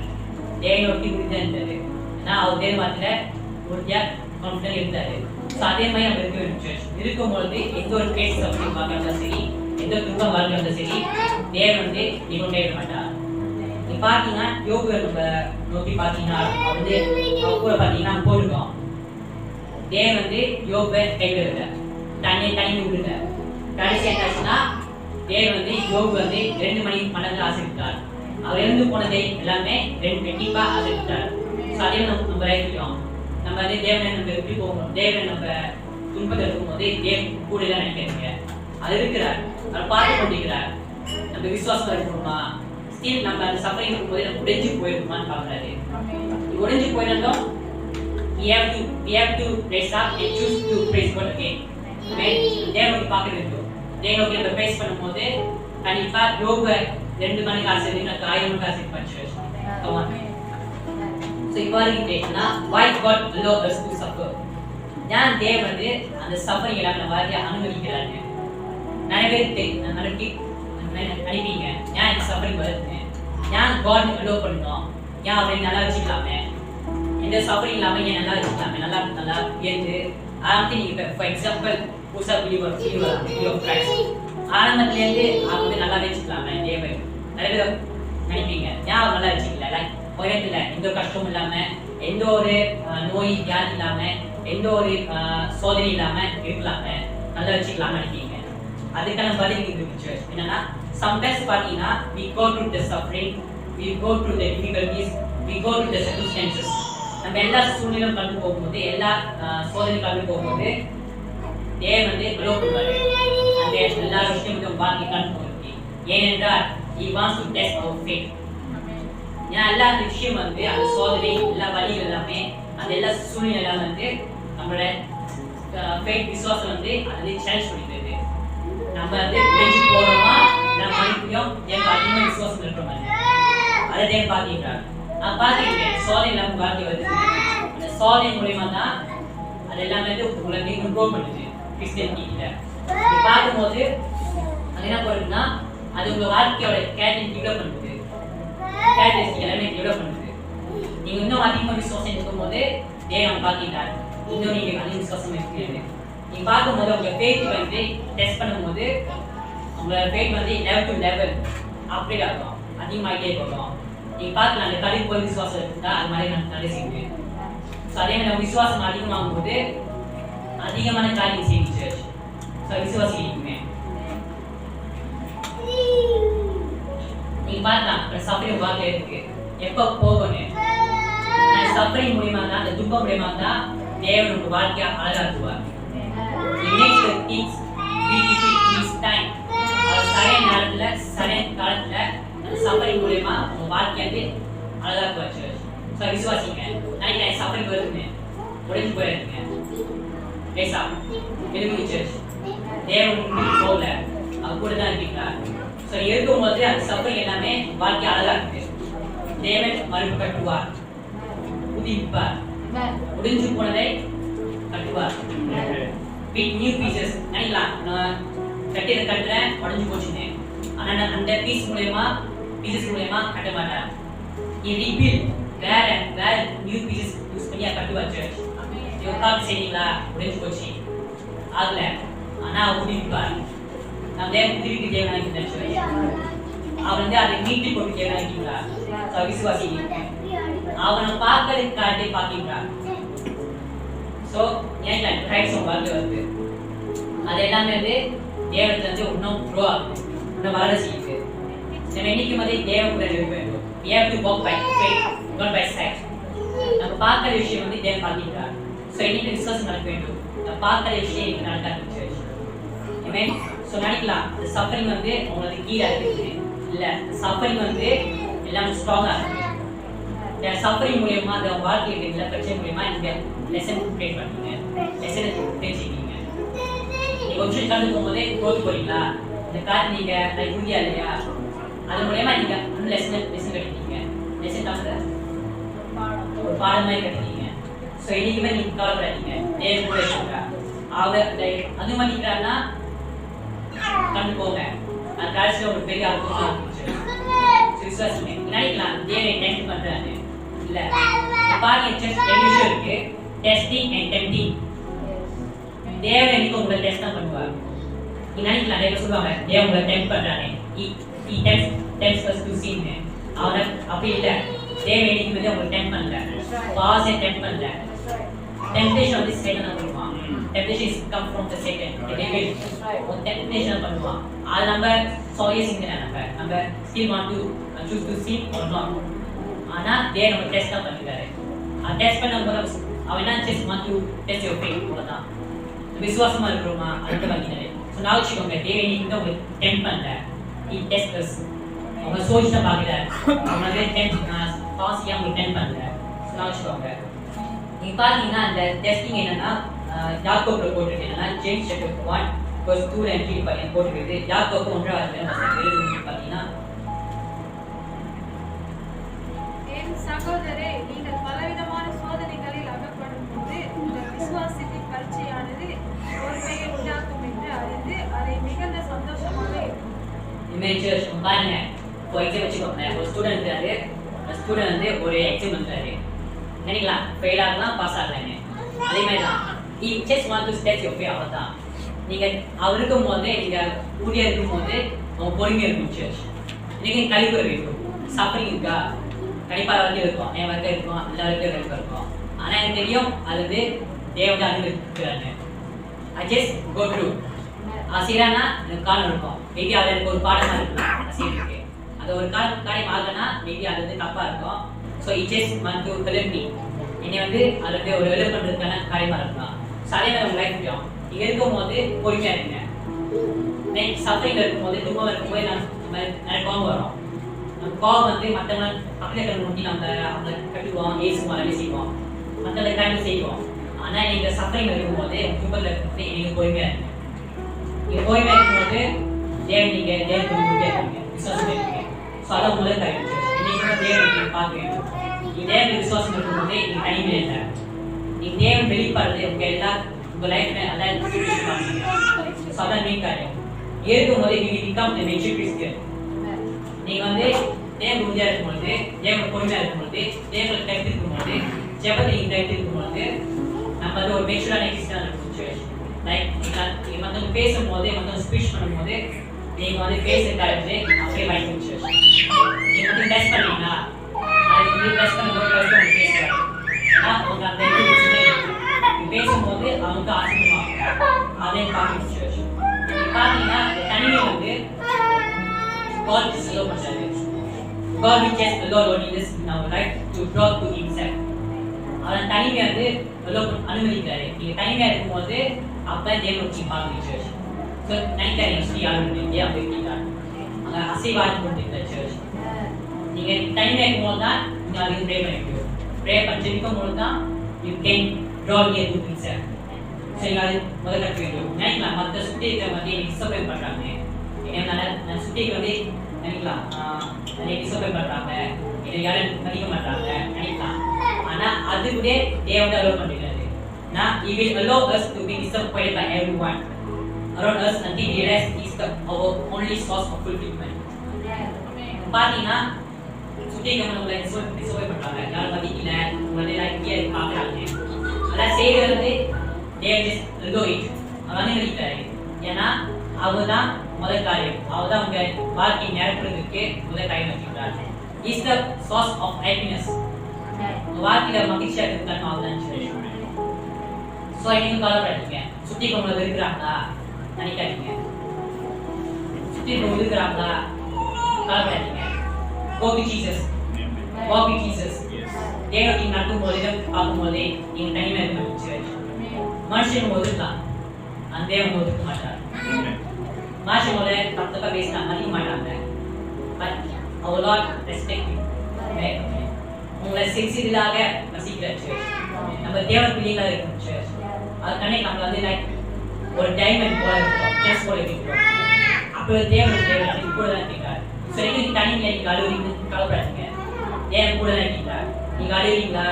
தேவன் ஒட்டி முடிதான் இருந்தாரு ஏன்னா அவர் தேவத்தில் உறுதியா கான்ஃபிடன்ட் இருந்தாரு ஸோ அதே மாதிரி நம்ம இருக்க வேண்டும் இருக்கும்பொழுது எந்த ஒரு கேஸ் அப்படின்னு பார்க்கறதா சரி எந்த துக்கம் வாழ்க்கிறதா சரி தேவன் வந்து நீ கொண்டே விட மாட்டார் நீ பார்த்தீங்கன்னா யோபு நம்ம நோக்கி பார்த்தீங்கன்னா அவர் வந்து அவர் கூட பார்த்தீங்கன்னா போயிருக்கோம் தேவன் வந்து யோபை கைவிடல தனி விடல கடைசி என்னாச்சுன்னா தேவன் வந்து யோபு வந்து 2 மணி மடங்கு ஆசைப்பட்டார் அவர் இருந்து போனதை எல்லாமே கண்டிப்பா ஆசைப்பட்டார் ஸோ அதே நம்ம ரைட்லையும் நம்ம வந்து தேவனை நம்ம எப்படி போகணும் தேவனை நம்ம துன்பத்தில் இருக்கும்போது தேவன் கூட தான் நினைக்கிறீங்க அது இருக்கிறார் அவர் பார்த்து கொண்டிருக்கிறார் நம்ம விசுவாசம் இருக்கணுமா ஸ்டில் நம்ம அந்த சஃபரிங் இருக்கும்போது நம்ம உடைஞ்சு போயிருக்குமான்னு பார்க்குறாரு உடைஞ்சு போயிருந்தோம் we have to raise up and choose to praise God again தேவனை பார்க்க வேண்டும் தேவனுக்கு நம்ம praise பண்ணும்போது கண்டிப்பா யோபு 2 மணிக்கு ஆசைப்படுறீங்க 1000 மணிக்கு ஆசைப்படுறீங்க ஸோ இவ்வாறு கேட்டீங்கன்னா why God allow us to suffer ஏன் தேவன் வந்து அந்த சஃபரிங் எல்லாம் நம்ம வாழ்க்கையை அனுமதிக்கிறாங்க நிறைய பேர் நினைப்பீங்க ஏன் இந்த சஃபரிங் வருது ஏன் God allow பண்ணணும் ஏன் அப்படின்னு நல்லா வச்சுக்கலாமே எந்த சஃபரிங் இல்லாமல் ஏன் நல்லா வச்சுக்கலாமே நல்லா ஏந்து ஆரம்பத்தில் நீங்கள் ஃபார் எக்ஸாம்பிள் புதுசாக பிலீவர் ஆரம்பத்துலேருந்து அவங்க வந்து நல்லா வச்சுக்கலாமே தேவன் நிறைய பேர் நினைப்பீங்க ஏன் அவங்க நல்லா வச்சுக்கல உயரத்துல எந்த ஒரு கஷ்டமும் இல்லாம எந்த ஒரு நோய் வியாதி இல்லாம எந்த ஒரு சோதனை இல்லாம இருக்கலாம நல்லா வச்சுக்கலாம நினைப்பீங்க அதுக்கான பதில் இருக்கு என்னன்னா சம்டைம்ஸ் பாத்தீங்கன்னா we go through the suffering we go through the difficulties we go through the circumstances நம்ம எல்லா சூழ்நிலையும் கடந்து போகும்போது எல்லா சோதனை கடந்து போகும்போது தேவன் வந்து க்ளோ பண்ணுவாரு அந்த எல்லா விஷயமும் வாழ்க்கை கடந்து போகுது ஏனென்றால் he wants to test our faith ஏன்னா எல்லா விஷயம் வந்து அந்த சோதனை எல்லா வழிகள் எல்லாமே அந்த எல்லா சூழ்நிலை எல்லாம் வந்து நம்மளோட ஃபேக் விசுவாசம் வந்து அது சேலஞ்ச் பண்ணிக்கிறது நம்ம வந்து உடைஞ்சு போறோமா இல்லை மறுபடியும் எனக்கு அதிகமாக விசுவாசம் இருக்கிறோம் அதை தேவன் பார்த்துக்கிறார் நான் பார்த்துருக்கேன் சோதனை இல்லாமல் வாழ்க்கை வருது அந்த சோதனை மூலயமா தான் அது எல்லாமே வந்து உங்களை இம்ப்ரூவ் பண்ணுது கிறிஸ்டியனிட்டியில பார்க்கும்போது அது என்ன பண்ணுதுன்னா அது உங்க வாழ்க்கையோட கேரக்டர் டெவலப் பண்ணுது கேரக்டரிஸ்டிக் எல்லாமே டெவலப் பண்ணுது நீங்க இன்னும் அதிகமாக விசுவாசம் இருக்கும்போது தேவன் பார்க்கிறார் இன்னும் நீங்க அதிக விசுவாசம் இருக்கிறது நீங்க பார்க்கும்போது உங்க ஃபேத் வந்து டெஸ்ட் பண்ணும்போது உங்க ஃபேத் வந்து லெவல் டு லெவல் அப்கிரேட் ஆகும், அதிகமாகிட்டே போகும். நீங்க பார்க்கலாம் அந்த கல்வி போய் விசுவாசம் இருந்தா அது மாதிரி நான் நிறைய செய்வேன். ஸோ அதே மாதிரி நம்ம விசுவாசம் அதிகமாகும் போது அதிகமான காரியம் செய்யும் சர்ச். ஸோ விசுவாசிக்குமே நீங்க பார்க்கலாம் சஃபரிங் வாழ்க்கை இருக்கு எப்போ போகணும். சஃபரிங் மூலியமா தான், அந்த துன்பம் மூலியமா தான் தேவன் உங்க வாழ்க்கையை அழகாக்குவார். சரியான நேரத்துல சரியான காலத்துல அந்த சஃபரிங் மூலியமா உங்க வாழ்க்கையை வந்து அழகாக்குவார் சர்ச். ஸோ விசுவாசிங்க. நினைக்கிறேன் சஃபரிங் வருதுன்னு உடைஞ்சு போயிருக்குங்க. பேசா எழுதி சர்ச் தேவன் போகல, அது கூட தான் இருக்கீங்களா? ஸோ இருக்கும்போது அந்த சஃபரிங் எல்லாமே வாழ்க்கை அழகா இருக்கு. தேவன் மறுப்பு கட்டுவார், புதுப்பிப்பார், முடிஞ்சு போனதை கட்டுவார். With new pieces. நினைக்கலாம் நான் கட்டிட கட்டுறேன் உடஞ்சு போச்சுன்னு, ஆனா அந்த பீஸ் மூலயமா கட்ட மாட்டேன். ரீபில்ட் வேற வேற நியூ பீசஸ் யூஸ் பண்ணி கட்டுவார் சர்ச். உட்காந்து செய்வீங்களா உடைஞ்சு போச்சு ஆகல, ஆனா புதுப்பிப்பார். நம்ம தேவன் திருப்பி தேவனாக்கி அவர் வந்து அதை மீட்டு கொண்டு தேவனாக்கிங்களா? விசுவாசி அவனை பார்க்கறதுக்காண்டி பார்க்கீங்களா? ஸோ ஏன் கிரைஸ்ட் உங்க வாழ்க்கை வருது, அது எல்லாமே வந்து தேவனத்துல இருந்து இன்னும் க்ரோ ஆகுது, இன்னும் வளர செய்யுது. நம்ம என்னைக்கு மாதிரி தேவன் கூட இருக்க வேண்டும். We have to walk by faith, not by sight. நம்ம பார்க்கிற விஷயம் வந்து தேவன் பார்க்கிறார். ஸோ இன்னைக்கு விசுவாசம் நடக்க வேண்டும். நம்ம பார்க்கிற விஷயம் எனக்கு நடக்காது. ஆமென். ஸோ நினைக்கலாம் இந்த சஃபரிங் வந்து உங்களுக்கு கீழே இருக்குது இல்லை, சஃபரிங் வந்து எல்லாமே ஸ்ட்ராங்காக இருக்குது. இந்த சஃபரிங் மூலியமா அந்த வாழ்க்கையில் இருக்கிற பிரச்சனை மூலியமா நீங்க லெசன் கிரியேட் பண்ணுவீங்க, லெசனை தெரிஞ்சுக்கிங்க. நீங்க ஒரு விஷயம் கலந்து போகும்போதே தோற்று போறீங்களா, இந்த காரணம் நீங்க உறுதியா இல்லையா, அது மூலியமா நீங்க லெசன் கட்டிட்டீங்க. லெசன் தமிழ ஒரு பாடம் மாதிரி கட்டிட்டீங்க. ஸோ இன்னைக்குமே நீங்க கவலைப்படாதீங்க, தேவன் கூட இருக்காங்க. அவர் அது பண்ணிக்கிறாருன்னா கண்டு போங்க, அந்த காலத்துல ஒரு பெரிய அற்புதம் விசுவாசமே. நினைக்கலாம் தேவனை டெஸ்ட் பண்றாங்க இல்ல, பாருங்க ஜஸ்ட் ரெண்டு விஷயம் இருக்கு, டெஸ்டிங் அண்ட் டெம்ப்டிங். தேவன் எனக்கு உங்களை டெஸ்ட் தான் பண்ணுவார். நீங்க நினைக்கலாம் நிறைய சொல்லுவாங்க தேவன் உங்களை tempt பண்றானே, he tempts us to sin. அவனை அப்படி இல்லை, தேவன் எனக்கு வந்து உங்களை டெம்ப்ட் பண்ணல, பாஸை டெம்ப்ட் பண்ணல. டெம்ப்டேஷன் வந்து சைடன் தான் பண்ணுவான். Temptation is come from the Satan, the devil. ஒரு temptation பண்ணுவான். அது நம்ம சாய்ஸ் இங்க நம்ம still want to choose to sin or not. ஆனா தேவன் நம்ம டெஸ்ட் தான் பண்ணிட்டாரு. ஆ டெஸ்ட் பண்ணும்போது அவன் என்ன just want to test your faith அவ்வளவுதான். விசுவாசமா இருக்கிறோமா அதுக்கு பண்ணிட்டாரு. ஸோ நான் வச்சுக்கோங்க தேவன் இன்னைக்கு உங்களுக்கு டெம்ப்ட் பண்ணல, he tests us. அவங்க சோதிச்சு தான் பார்க்கிறாரு, அவங்க டெம்ப்ட் பாசியா உங்களுக்கு டெம்ப்ட் பண்ணல. ஸோ நான் வச்சுக்கோங்க நீங்க பாத்தீங்கன்னா அந்த டெஸ்டிங் என்னன்னா யாக்கோப்ல போட்டுருக்கு, என்னன்னா ஜேம்ஸ் சாப்டர் 1 verse 2 and 3 பையன் போட்டுருக்கு. யாக்கோப் 1:7 பாத்தீங்கன்னா, என் சகோதரரே நீங்கள் பலவிதமான சோதனைகளில் அகப்படும் போது உங்கள் விசுவாசத்தின் பரீட்சையானது பொறுமையை உண்டாக்கும் என்று அறிந்து அதை மிகுந்த சந்தோஷமாக இமேஜஸ் பாருங்க. ஒரு எக்ஸாம் வச்சுக்கோங்க, ஒரு ஸ்டூடெண்ட் இருக்காரு, அந்த ஸ்டூடெண்ட் வந்து ஒரு எக்ஸாம் பண்றாரு, நினைக்கலாம் ஃபெயில் ஆகலாம் பாஸ் ஆகலான்னு. அதே மாதிரி தான் he just want to test your faith. அவ்வளவுதான். நீங்க அவர் இருக்கும் போது நீங்க ஊழியா இருக்கும் போது அவங்க பொறுமையா இருக்கும் சர்ச். இன்னைக்கு கழிவுற வேண்டும், சஃபரிங் இருக்கா கண்டிப்பா வரைக்கும் இருக்கும், என் வரைக்கும் இருக்கும், எல்லா வரைக்கும் இருக்கும். ஆனா எனக்கு தெரியும் அது வந்து தேவன் அனுமதிக்கிறாங்க. I just go through. ஆசிரியனா எனக்கு காலம் இருக்கும், மேபி அது எனக்கு ஒரு பாடமா இருக்கும் ஆசிரியருக்கு. அது ஒரு காரியம் ஆகனா மேபி அது வந்து தப்பா இருக்கும். So he just want to help me. என்னை வந்து அது வந்து ஒரு டெவலப் பண்றதுக்கான காரியமா இருக்கலாம். அதே உங்க லைஃப் முடியும். நீங்க இருக்கும் போது பொறுமையா இருங்க. நெக்ஸ்ட் சஃபரிங் இருக்கும்போது துன்பம் இருக்கும்போது நம்ம நிறைய கோபம் வரும். நம்ம கோபம் வந்து மற்றவங்க பக்கத்தில் நோக்கி நம்ம அவங்களை கட்டுவோம், ஏசுவோம், எல்லாமே செய்வோம், மற்றவங்களை காரியம் செய்வோம். ஆனா நீங்க சஃபரிங் இருக்கும்போது துன்பத்தில் இருக்கும்போது நீங்க பொறுமையா இருங்க. நீங்க பொறுமையா இருக்கும்போது தேவன் நீங்க தேவன் இருக்கீங்க, விசுவாசம் இருக்கீங்க. ஸோ அதை முதல் காரியம் இன்னைக்கு தேவன் நீங்க பார்க்க வேண்டும். நீங்க தேவன் விசுவாசம் இருக்கும்போது நீங்க தனிமையில இல்லை, நீங்க தேவன் வெளிப்பாடு உங்க லைஃப்ல எல்லாம் சாதாரண காரியம் இருக்கும்போது நீங்க பிகம் தி மெச்சூர் கிறிஸ்டியன். நீங்க வந்து தேவன் உறுதியா இருக்கும்போது, தேவன் பொறுமையா இருக்கும்போது, தேவன் டைப் இருக்கும்போது, ஜெபத்தை நீங்க டைப் இருக்கும்போது நம்ம வந்து ஒரு மெச்சூரான கிறிஸ்டியனா இருக்கும். லைக் நீங்க மத்தவங்க பேசும்போது மத்தவங்க ஸ்பீச் பண்ணும்போது நீங்க வந்து பேச கரெக்ட் அப்படியே மைக் வச்சு நீங்க வந்து டெஸ்ட் பண்ணீங்களா அது வந்து டெஸ்ட் பண்ணும்போது பேசுவாங்க அவங்க அந்த பேசும்போது அவங்க ஆசைப்படுவாங்க அதே பார்த்து பார்த்தீங்கன்னா தனிமை வந்து God is alone பண்ணுறாரு. God reaches the Lord only this in our life to draw to Himself. அவன் தனிமையை வந்து அனுமதிக்கிறாரு. நீங்க தனிமையா இருக்கும்போது அப்பதான் தேவன் நோக்கி பார்க்குறீங்க சர்ச். ஸோ நினைக்காதீங்க சொல்லி யாரும் இல்லையா அப்படி இருக்காங்க அங்கே அசைவாடி கொண்டிருக்கிற சர்ச். நீங்க தனிமையா இருக்கும்போது தான் நீங்க அதுக்கு ப்ரே பண்ண முடியும். ப்ரே பண்ணி ஜெபிக்கும் போது தான் you can draw near to himself. சரி அது முதல்ல கற்றுக்கணும். நினைக்கலாம் மற்ற சுற்றி இருக்கிற மாதிரி டிஸ்டர்ப் பண்ணுறாங்க. நான் சுற்றி வந்து நினைக்கலாம் நிறைய டிஸ்டர்ப் பண்ணுறாங்க, இதை யாரும் மதிக்க மாட்டாங்க நினைக்கலாம். ஆனால் அது கூட தேவன் அலோவ் பண்ணிடுறாரு. நான் he will allow us to be disappointed by everyone around us until we realize is our only source of fulfillment. பார்த்தீங்கன்னா சுற்றி இருக்கிறவங்களை டிஸ்டர்ப் பண்ணுறாங்க, யாரும் மதிக்கல, உங்களை லைக்கிய பார்க்குறாங்க. அதெல்லாம் செய்கிறது தேவன் just allow it. அவன் அனுமதிக்கிறாரு. ஏன்னா அவர் தான் முதல் காரியம். அவர் தான் உங்க வாழ்க்கை நிரப்புறதுக்கு முதல் காரியம் வச்சுக்கிறார். Is the source of happiness. உங்க வாழ்க்கையில மகிழ்ச்சியா இருக்கிறது அவர் தான் சொல்லுவாங்க. ஸோ நீங்க கவலைப்படாதீங்க. சுற்றி கொண்டு இருக்கிறாங்களா நினைக்காதீங்க. சுற்றி கொண்டு இருக்கிறாங்களா கவலைப்படாதீங்க. Go to Jesus. Walk with Jesus. தேவனை நடக்கும்போது பார்க்கும்போதே நீங்க தனிமையாக இருக்க மனுஷன் ஒதுக்கலாம், அந்த தேவன் ஒதுக்க மாட்டார். மனுஷன் போல தப்பா பேசினா மதிக்க மாட்டாங்க. பட் அவர் லார்ட் ரெஸ்பெக்ட் யூ. உங்களை சென்சிட்டிவாக வசிக்கிற சர்ச். நம்ம தேவன் பிள்ளைகளாக இருக்கும் சர்ச். அது கணக்கு நம்ம வந்து லைக் ஒரு டைமண்ட் போல இருக்கும், செஸ் போல இருக்கிறோம். அப்போ தேவன் தேவன் கூட தான் இருக்கார். ஸோ நீங்கள் தனிமையாக நீங்கள் அழுவீங்க கவலைப்படாதீங்க. தேவன் கூட தான் இருக்கார். நீங்கள் அழுவீங்களா,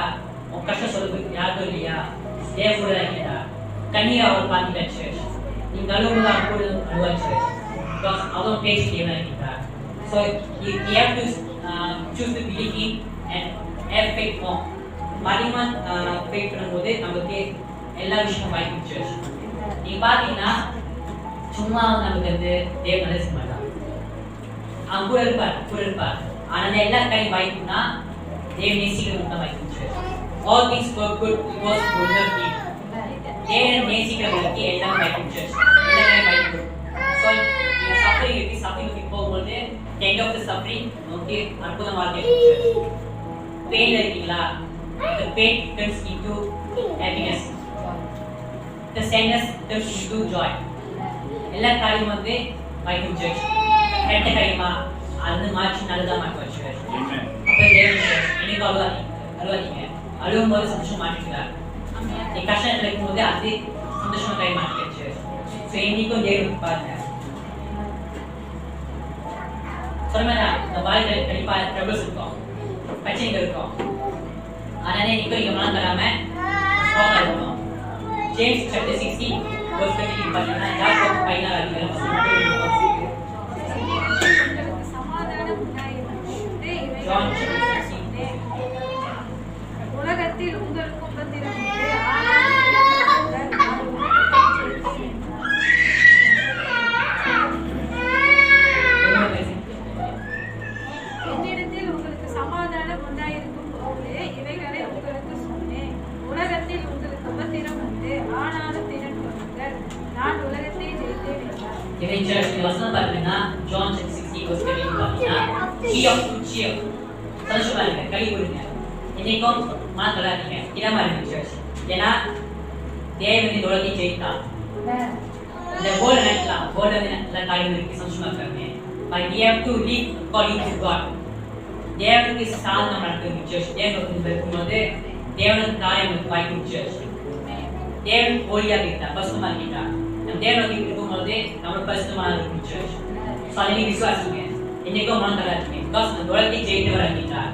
உங்க கஷ்டம் சொல்றதுக்கு யாருக்கும் இல்லையா, தேவன் கூட தான் இருக்கார். கண்ணீரை அவர் பார்த்துட்டார் சர்ச். நீங்கள் அழுவும்போது அவர் கூட அழுவார் சர்ச். Because அவரும் பேசி தேவனாக இருக்கிறார். So you have to choose to believe in and have faith more. அதிகமாக ஃபெய்த் பண்ணும்போது நமக்கு எல்லா விஷயமும் வாய்ப்பு சர்ச். நீங்கள் பார்த்தீங்கன்னா சும்மா நமக்கு வந்து தேவன் நல்ல செய்ய மாட்டார். அவன் கூட இருப்பார். ஆனால் எல்லா கையும் வாய்ப்புனா தேவன் நேசிக்கிறவங்க தான் வாய்ப்பு search. All things for good because good of me. தேவன் நேசிக்கிறவங்களுக்கு எல்லாம் வாய்ப்பு சர்ச். எல்லாமே வாய்ப்பு. ஸோ நீங்கள் சஃபரிங் போகும்போது end of the suffering okay அற்புதம் வாழ்க்கை சர்ச். பெயின்ல இருக்கீங்களா, the pain turns into happiness. The sadness turns into joy. எல்லா காரியம் வந்து வைக்கும் சர்ச். கெட்ட காரியமா அது மாற்றி நல்லதா மாற்றுவார் சர்ச். அப்போ தேவன் எனக்கு அழுவாதீங்க. அழுவும் போது சந்தோஷம் மாற்றிக்கிறார். நீ கஷ்டம் இருக்கும்போது அது சந்தோஷமா கை மாற்றிக்கிறார் சர்ச். ஸோ இன்னைக்கும் தேவன் பாருங்க சொல்லுங்க. இந்த வாழ்க்கையில் கண்டிப்பாக ட்ரபிள்ஸ் இருக்கும், பிரச்சனைகள் இருக்கும். ஆனாலே நீங்க மனம் தராம ஸ்ட்ராங்கா இருக்கணும். ஜேம்ஸ் சாப்டர் 16 verse 13 பார்த்தீங்கன்னா யாக்கோபு 16 அதிகாரம் சமாதானம் உண்டாயிருக்கும். உலகத்தில் உங்களுக்கு உபத்திரம் உண்டு, ஆனால் என்னிடத்தில் உங்களுக்கு சமாதானம் உண்டாயிருக்கும் போது இவைகளை உங்களுக்கு சொன்னேன். உலகத்தில் உங்களுக்கு உபத்திரம் உண்டு, ஆனாலும் திடன் கொள்ளுங்கள், நான் உலகத்தை ஜெயித்தேன் என்றார். இதை சர்ச் வசனம் பார்த்தீங்கன்னா ஜான் 16 verse 13 பார்த்தீங்கன்னா be of good cheer. சந்தோஷமா இருங்க, கை கொடுங்க. என்னைக்கும் மாத்தலாதீங்க, இதமா இருங்க சர்ச். ஏன்னா தேவன் இந்த உலகத்தை ஜெயித்தார். இந்த கோல் நினைக்கலாம், கோல் நல்ல காரியம் இருக்கு, சந்தோஷமா இருக்காங்க. But we have to live according to God. தேவனுக்கு சாதனை நடக்கும் சர்ச். தேவனுக்கு இருக்கும்போது தேவனுக்கு காரியம் வாய்க்கும் சர்ச். தேவன் கோலியாக இருக்கிறார், பசுத்தமாக இருக்கிறார். நம்ம தேவனுக்கு இருக்கும்போது நம்ம பசுத்தமாக இருக்கும் சர்ச். ஸோ அதை விசுவாசிங்க, என்னைக்கும் மனம் தராதிங்க. பிகாஸ் அந்த உலகத்தை ஜெயித்தவர் இருக்கிறார்.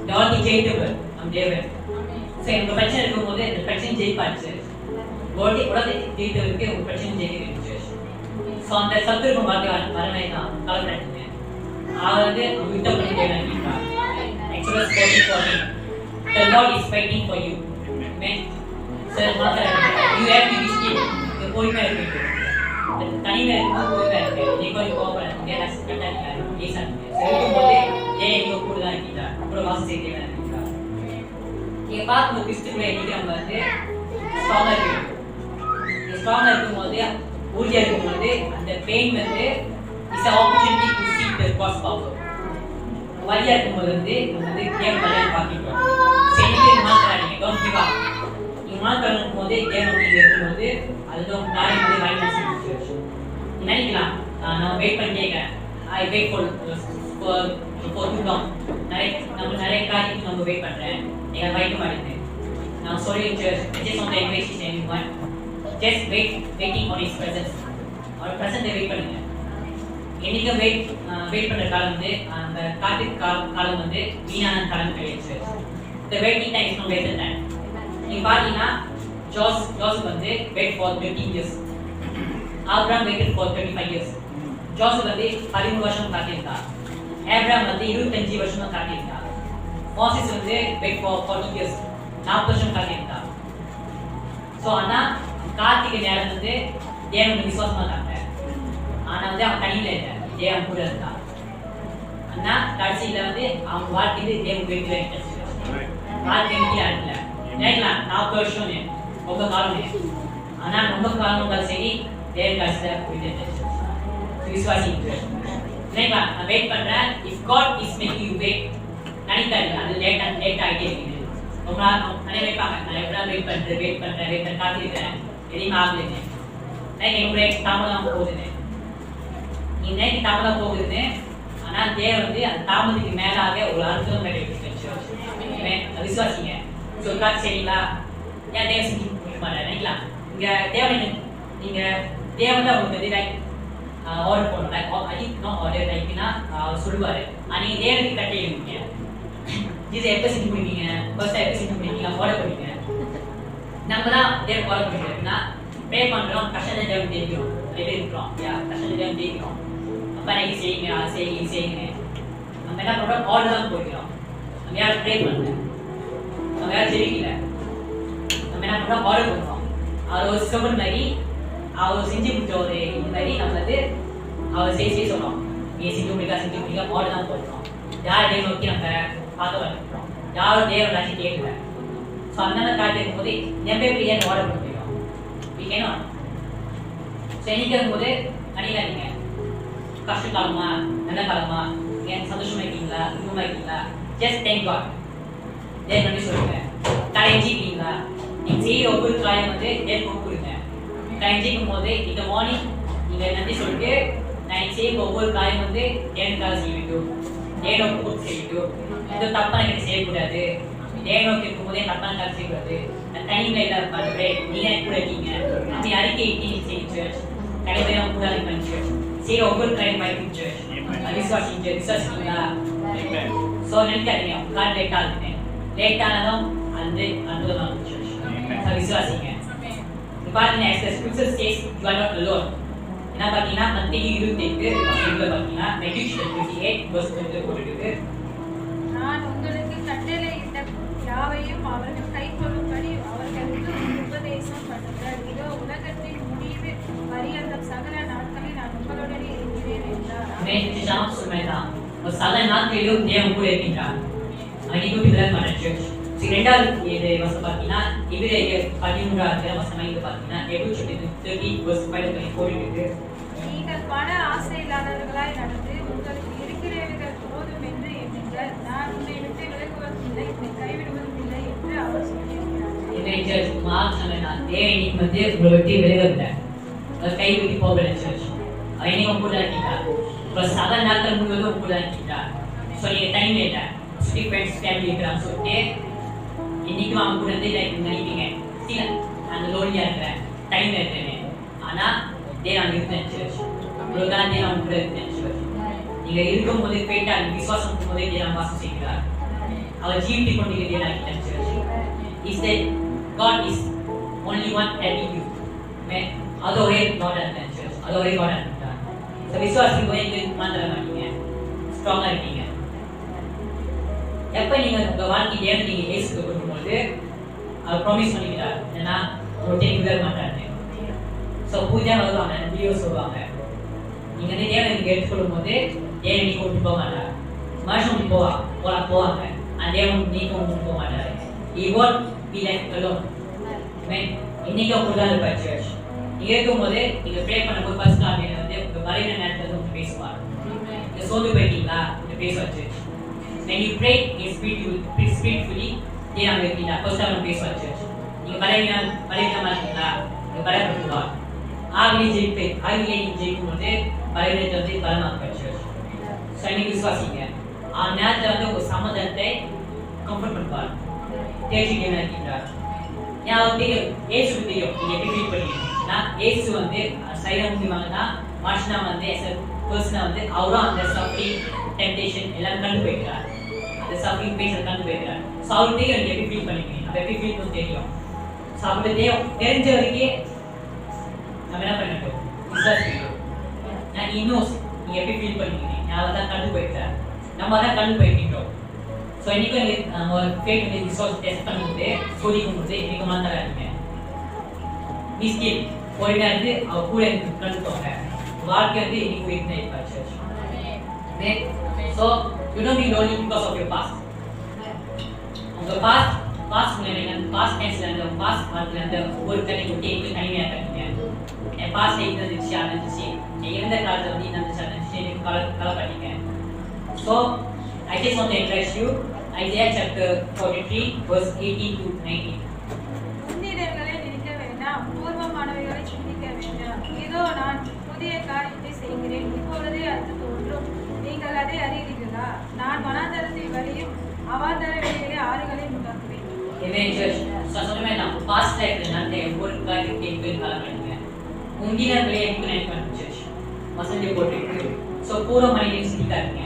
இந்த உலகத்தை ஜெயித்தவர் நம் தேவன். ஸோ எனக்கு பிரச்சனை இருக்கும்போது அந்த பிரச்சனை ஜெயிப்பார் சர்ச். உலகத்தை ஜெயித்தவருக்கு ஒரு பிரச்சனை ஜெயிக்க சர்ச். ஸோ அந்த சத்துருக்கும் வரவே தான் கலந்துறாங்க. அவர் வந்து யுத்தம் பண்ணிட்டே இருக்கிறார். Exodus 40:14 The Lord is fighting for you. Amen. So you have to be still. இந்த பொறுமையா இருக்கு. தனிமையா இருக்கும்போது பொறுமையா இருக்கு. நீங்க கொஞ்சம் கோபப்படாது. ஓகே நான் கரெக்டா இருக்கேன். ஈஸா இருக்கு. இருக்கும்போது எங்க கூட தான் இருக்கீங்க. அப்புறம் வாசி செய்ய இருக்கீங்க. நீங்க பார்க்கும்போது கிறிஸ்துக்குள்ள இன்னைக்கு நம்ம வந்து ஸ்ட்ராங்கா இருக்கு. ஸ்ட்ராங்கா இருக்கும்போது உறுதியா இருக்கும்போது அந்த பெயின் வந்து is an opportunity to see the God's power. வலியா இருக்கும்போது வந்து நம்ம வந்து தேவன் வழியை பார்த்துக்கிறோம். சரிக்கு மாத்திராதீங்க. Don't give up. நீங்க மாத்திரம் போதே தேவன் நீங்க இருக்கும்போது அதுதான் காரியம் வந்து வாய்ப்பு செய்யும். நினைக்கலாம் நான் வெயிட் பண்ணிட்டே இருக்கேன். I wait for too long. நிறைய காரியத்துக்கு நம்ம வெயிட் பண்றேன். நீங்க வைக்க மாட்டேங்க. நான் சொல்லி just on the English anyone. Just waiting on his presence. அவர் presence வெயிட் பண்ணுங்க. என்னைக்கு வெயிட் பண்ற காலம் வந்து அந்த காத்திருப்பு காலம் வந்து வீணான காலம் கிடையாது. இந்த waiting time is not waste time. நீங்க பாத்தீங்கன்னா ஜோசப் வந்து wait for 13 years. Abraham wait for 35 years. Joseph வந்து 13 வருஷம் காத்திருந்தார். ஆபிரகாம் வந்து 25 வருஷம் காத்திருந்தார். மோசஸ் வந்து வெயிட் ஃபார் 40 இயர்ஸ். 40 வருஷம் காத்திருந்தார். சோ ஆனா கார்த்திகை நேரம் வந்து தேவனுக்கு விசுவாசமா இருந்தாங்க. ஆனா வந்து அவன் தனியில இல்லை, தேவன் கூட இருந்தான். ஆனா கடைசியில வந்து அவங்க வாழ்க்கையில தேவன் வெற்றி வாழ்க்கை இல்லை நினைக்கலாம் 40 வருஷம்னு ரொம்ப காலம். ஆனா ரொம்ப காலம் இருந்தாலும் சரி தேவன் கடைசியில போயிட்டு விசுவாசி நினைக்கலாம். நான் வெயிட் பண்றேன். If God is making you wait நினைக்காது. அது லேட் ஆகிட்டே இருக்குது. ரொம்ப நிறைய வைப்பாங்க. நான் எவ்வளோ வெயிட் பண்றேன் காத்திருக்கிறேன் எதையுமே ஆகுதுன்னு. என்னுடைய தாமதம் போகுதுன்னு இன்னைக்கு தாமதம் போகுதுன்னு. ஆனா தேவன் வந்து அந்த தாமதத்துக்கு மேலாக ஒரு அர்த்தம் விசுவாசிங்க சொல்றாரு. சரிங்களா? ஏன் தேவன் செஞ்சு முடிக்க மாட்டாரு நினைக்கலாம். இங்க தேவன் நீங்க தேவன் தான் உங்களுக்கு வந்து ஆர்டர் பண்ணணும். ஆர்டர் லைக்னா அவர் சொல்லுவாரு. நீங்க தேவனுக்கு கட்டிடுவீங்க. இது எப்ப செஞ்சு முடிப்பீங்க? ஃபர்ஸ்ட் எப்ப செஞ்சு முடிப்பீங்க? ஆர்டர் பண்ணுவீங்க. நம்ம தான் தேவன் ஆர்டர் பண்ணிக்கிறோம்னா ப்ரே பண்றோம். கஷ்டத்தை தேவன் தெரியும். நிறைய பேர் இருக்கிறோம். கஷ்டத்தை தேவன் தெரியும். அப்பா நீங்க செய்யுங்க. நம்ம என்ன பண்றோம்? ஆர்டர் தான் போய்க்கிறோம். நம்ம யாரும் ப்ரே பண்ணல. நம்ம யாரும் ஜெபிக்கல. நம்ம என்ன பண்றோம்? ஆர்டர் பண்றோம். அவர் ஒரு ஸ்டபன் மாதிரி அவர் செஞ்சு முடிச்ச ஒரு இந்த மாதிரி நம்ம வந்து அவர் செய்ய சொல்றோம். நீ செஞ்சு முடிக்க ஆர்டர் தான் போடுறோம். யார் தேவன் நோக்கி நம்ம பார்க்க வந்துக்கிறோம். யாரும் தேவன் ராசி கேட்கல. ஸோ அந்த காலத்தில் இருக்கும்போது எப்படி ஏன் ஆர்டர் பண்ண முடியும்? we cannot. ஸோ என்னைக்கு இருக்கும்போது நினைக்காதீங்க கஷ்ட காலமா நல்ல காலமா ஏன் சந்தோஷமா இருக்கீங்களா இன்பமா இருக்கீங்களா? Just thank God. தேவன் நன்றி சொல்லுங்க. கரைஞ்சிக்கிறீங்களா? நீங்க செய்ய ஒவ்வொரு காரியம் வந்து தேவன் கொடுக்குறீங்க. கரைஞ்சிக்கும் போது இந்த மார்னிங் நீங்க நன்றி சொல்லிட்டு நான் செய்ய ஒவ்வொரு காரியம் வந்து தேவனுக்காக செய்ய வேண்டும். தேவனை கூட்டு செய்ய வேண்டும். எந்த தப்பான கிட்ட செய்யக்கூடாது. தேவனோக்கு இருக்கும்போதே தப்பான காரியம் செய்யக்கூடாது. தனிமையில இல்லை பாருங்க. நீங்க கூட இருக்கீங்க. அப்படி அறிக்கை செய்ய கடைபிடிக்க கூட இருக்க செய்ய ஒவ்வொரு காரியம் வாய்ப்பு விசுவாசிங்களா? ஸோ நினைக்காதீங்க கால் லேட் ஆகுது. லேட் ஆனதும் அந்த அற்புதமாக விசுவாசிங்க. பாருங்க scripture stay you are not alone. என்ன பார்த்தீங்கன்னா மத்திய 28 பார்த்தீங்கன்னா மெடிடேஷன் 28 வெர்ஸ் 20 போட்டுருக்கு. நான் உங்களுக்கு கட்டளையிட்ட யாவையும் அவர்கள் கைக்கொள்ளும்படி அவர்களுக்கு உபதேசம் பண்ணுங்கள். இதோ உலகத்தின் முடிவு பரியந்தம் சகல நாட்களில் நான் உங்களுடனே இருக்கிறேன் என்றார். ஒரு சகல நாட்களிலும் தேவன் கூட இருக்கின்றார். அன்னைக்கு விளக்க மாட்டேன். இரண்டாவது வசனம் பார்த்தீங்கன்னா எபிரேயர் 13வது வசனம் இது பார்த்தீங்கன்னா எபிரேயர் 30:5 போட்டுருக்கு. நீங்கள் பண ஆசை இல்லாதவர்களாய் நடந்து உங்களுக்கு இருக்கிறவர்கள் போதும் என்று எண்ணுங்கள். நான் உன்னை விட்டு விலகுவதும் இல்லை, உன்னை கைவிடுவதும் இல்லை என்று அவர் சொல்லியிருக்கிறார். தேவன் வந்து உங்களை விட்டு விலகவில்லை, கைவிட்டு போகவில்லை. என்னையும் கூட இருக்கின்றார். சகல நாட்கள் முழுவதும் கூட இருக்கின்றார். ஸோ நீங்கள் டைம் இல்லை ஃப்ரெண்ட்ஸ் ஃபேமிலி இருக்கிறான்னு சொல்லிட்டு இன்னைக்கும் அவங்க கூட இருந்து நினைப்பீங்க. சரி அந்த லோனியாக இருக்கிறேன் டைம் இருக்கிறேன்னு. ஆனால் தேவன் இருந்தேன். இவ்வளோ தான் தேவன் அவங்க கூட இருந்தேன். நீங்கள் இருக்கும்போது போயிட்டு அந்த விசுவாசம் இருக்கும்போதே தேவன் வாசம் செய்கிறார். அவர் ஜீவித்து கொண்டிருக்கிறேன். He said God is only one telling you. அதோரே God இருந்தேன். அதோரே God இருக்கார். ஸோ விசுவாசிக்கும் போது எங்களுக்கு மாத்திர மாட்டீங்க, ஸ்ட்ராங்காக இருக்கீங்க. எப்போ நீங்கள் உங்கள் வாழ்க்கையை ஏன் நீங்கள் ஏசுக்கு கொடுக்கும்போது அவர் ப்ராமிஸ் பண்ணிக்கிறார். ஏன்னா ஒரு டைம் விட மாட்டாரு. ஸோ பூஜா வருவாங்க வீடியோ சொல்லுவாங்க நீங்க வந்து தேவனை நீங்க எடுத்துக்கொள்ளும் போது தேவன் நீங்க விட்டு போக மாட்டார் மனுஷன் போவாங்க அந்த தேவன் நீங்க விட்டு போக மாட்டாரு he won't be left alone amen இன்னைக்கு அப்படிதான் இருப்பார் சர்ச் நீங்க இருக்கும்போது நீங்க ப்ரே பண்ணும்போது ஃபர்ஸ்ட் ஆர்டினரி வந்து உங்க பலவீன நேரத்துல வந்து பேசுவார் நீங்க சோர்ந்து போயிட்டீங்களா நீங்க பேசுவார் search when you pray spiritually தேவன் இருக்கீங்களா ஃபர்ஸ்ட் அவன் பேசுவார் சர்ச் நீங்க பலவீனமா இருக்கீங்களா நீங்க பலப்படுத்துவார் ஆவிலே ஜெயிக்கும் போது பலவீனத்தை வந்து பலமாக்குவார் சர்ச் ஸோ இன்னைக்கு விசுவாசிங்க அந்த நேரத்தில் வந்து ஒரு சமாதானத்தை கம்ஃபர்ட் பண்ணுவார் தேர்ச்சிக்கு என்ன இருக்கின்றார் ஏன் தெரியும் ஏசுக்கு தெரியும் நீங்க எப்படி ஃபீல் பண்ணீங்கன்னா ஏசு வந்து சைலம் முடிவாங்கன்னா மனுஷனா வந்து பர்சனா வந்து அவரும் அந்த சஃபரிங் டெம்டேஷன் எல்லாம் கண்டு போய்க்கிறார் அந்த சஃபரிங் பேஸ் கண்டு போய்க்கிறார் ஸோ அவருக்கு தெரியும் நீங்க எப்படி ஃபீல் பண்ணிக்கிறீங்க அப்போ எப்படி ஃபீல் பண்ண தெரியும் ஸோ அவருக்கு தெரிஞ்ச வரைக்கும் நம்ம என்ன பண்ணிட்டோம் விசாரிச்சுக்கிட்டோம் நான் இன்னும் நீங்க எப்படி ஃபீல் பண்ணிக்கிறீங்க நான் தான் கண்டு போய்க்கிறார் நம்ம தான் கண்டு போய்க்கிட்டோம் ஸோ இன்னைக்கு நம்ம ஃபேக் வந்து ரிசோர்ஸ் டெஸ்ட் பண்ணும்போது சோதிக்கும் போது இன்னைக்கு மாத்தாராங்க மிஸ்டேக் போயிட்டா இருந்து அவர் கூட கண்டுக்கோங்க வாழ்க்கை வந்து இன்னைக்கு போயிட்டு இருப்பாச்சு so you don't be lonely because of your past உங்க பாஸ்ட் நீங்க பாஸ்ட் டென்ஸ்ல அந்த பாஸ்ட் வாழ்க்கையில அந்த ஒவ்வொரு தனி ஒட்டி எங்களுக்கு தனிமையாக கட்டுங்க என் பாஸ்ட் இருந்துச்சு இருந்துச்சு இருந்த காலத்தில் வந்து இருந்துச்சு இருந்துச்சு எனக்கு கலப்பட்டீங்க so I just want to encourage you, Isaiah chapter 43, verse 18 to 19. முன்னிடங்களை நினைக்க வேண்டாம், பூர்வமானவைகளை சிந்திக்க வேண்டாம். இதோ நான் புதிய காரியத்தை செய்கிறேன், இப்பொழுதே அது தோன்றும். நீங்கள் அதை அறிவீர்களா? நான் வனாந்தரத்தில் வழியும் அவாந்தர வெளியிலே ஆறுகளையும் உண்டாக்குவேன். Amen, church. சொன்னமே நான் பாஸ்ட் லைஃப்ல நான் ஒவ்வொரு காரியத்தையும் கலப்பீங்க. முன்னிடங்களை நினைக்க church. வசந்தி போட்டு ஸோ பூர்வமானவைகளை சிந்திக்காதீங்க.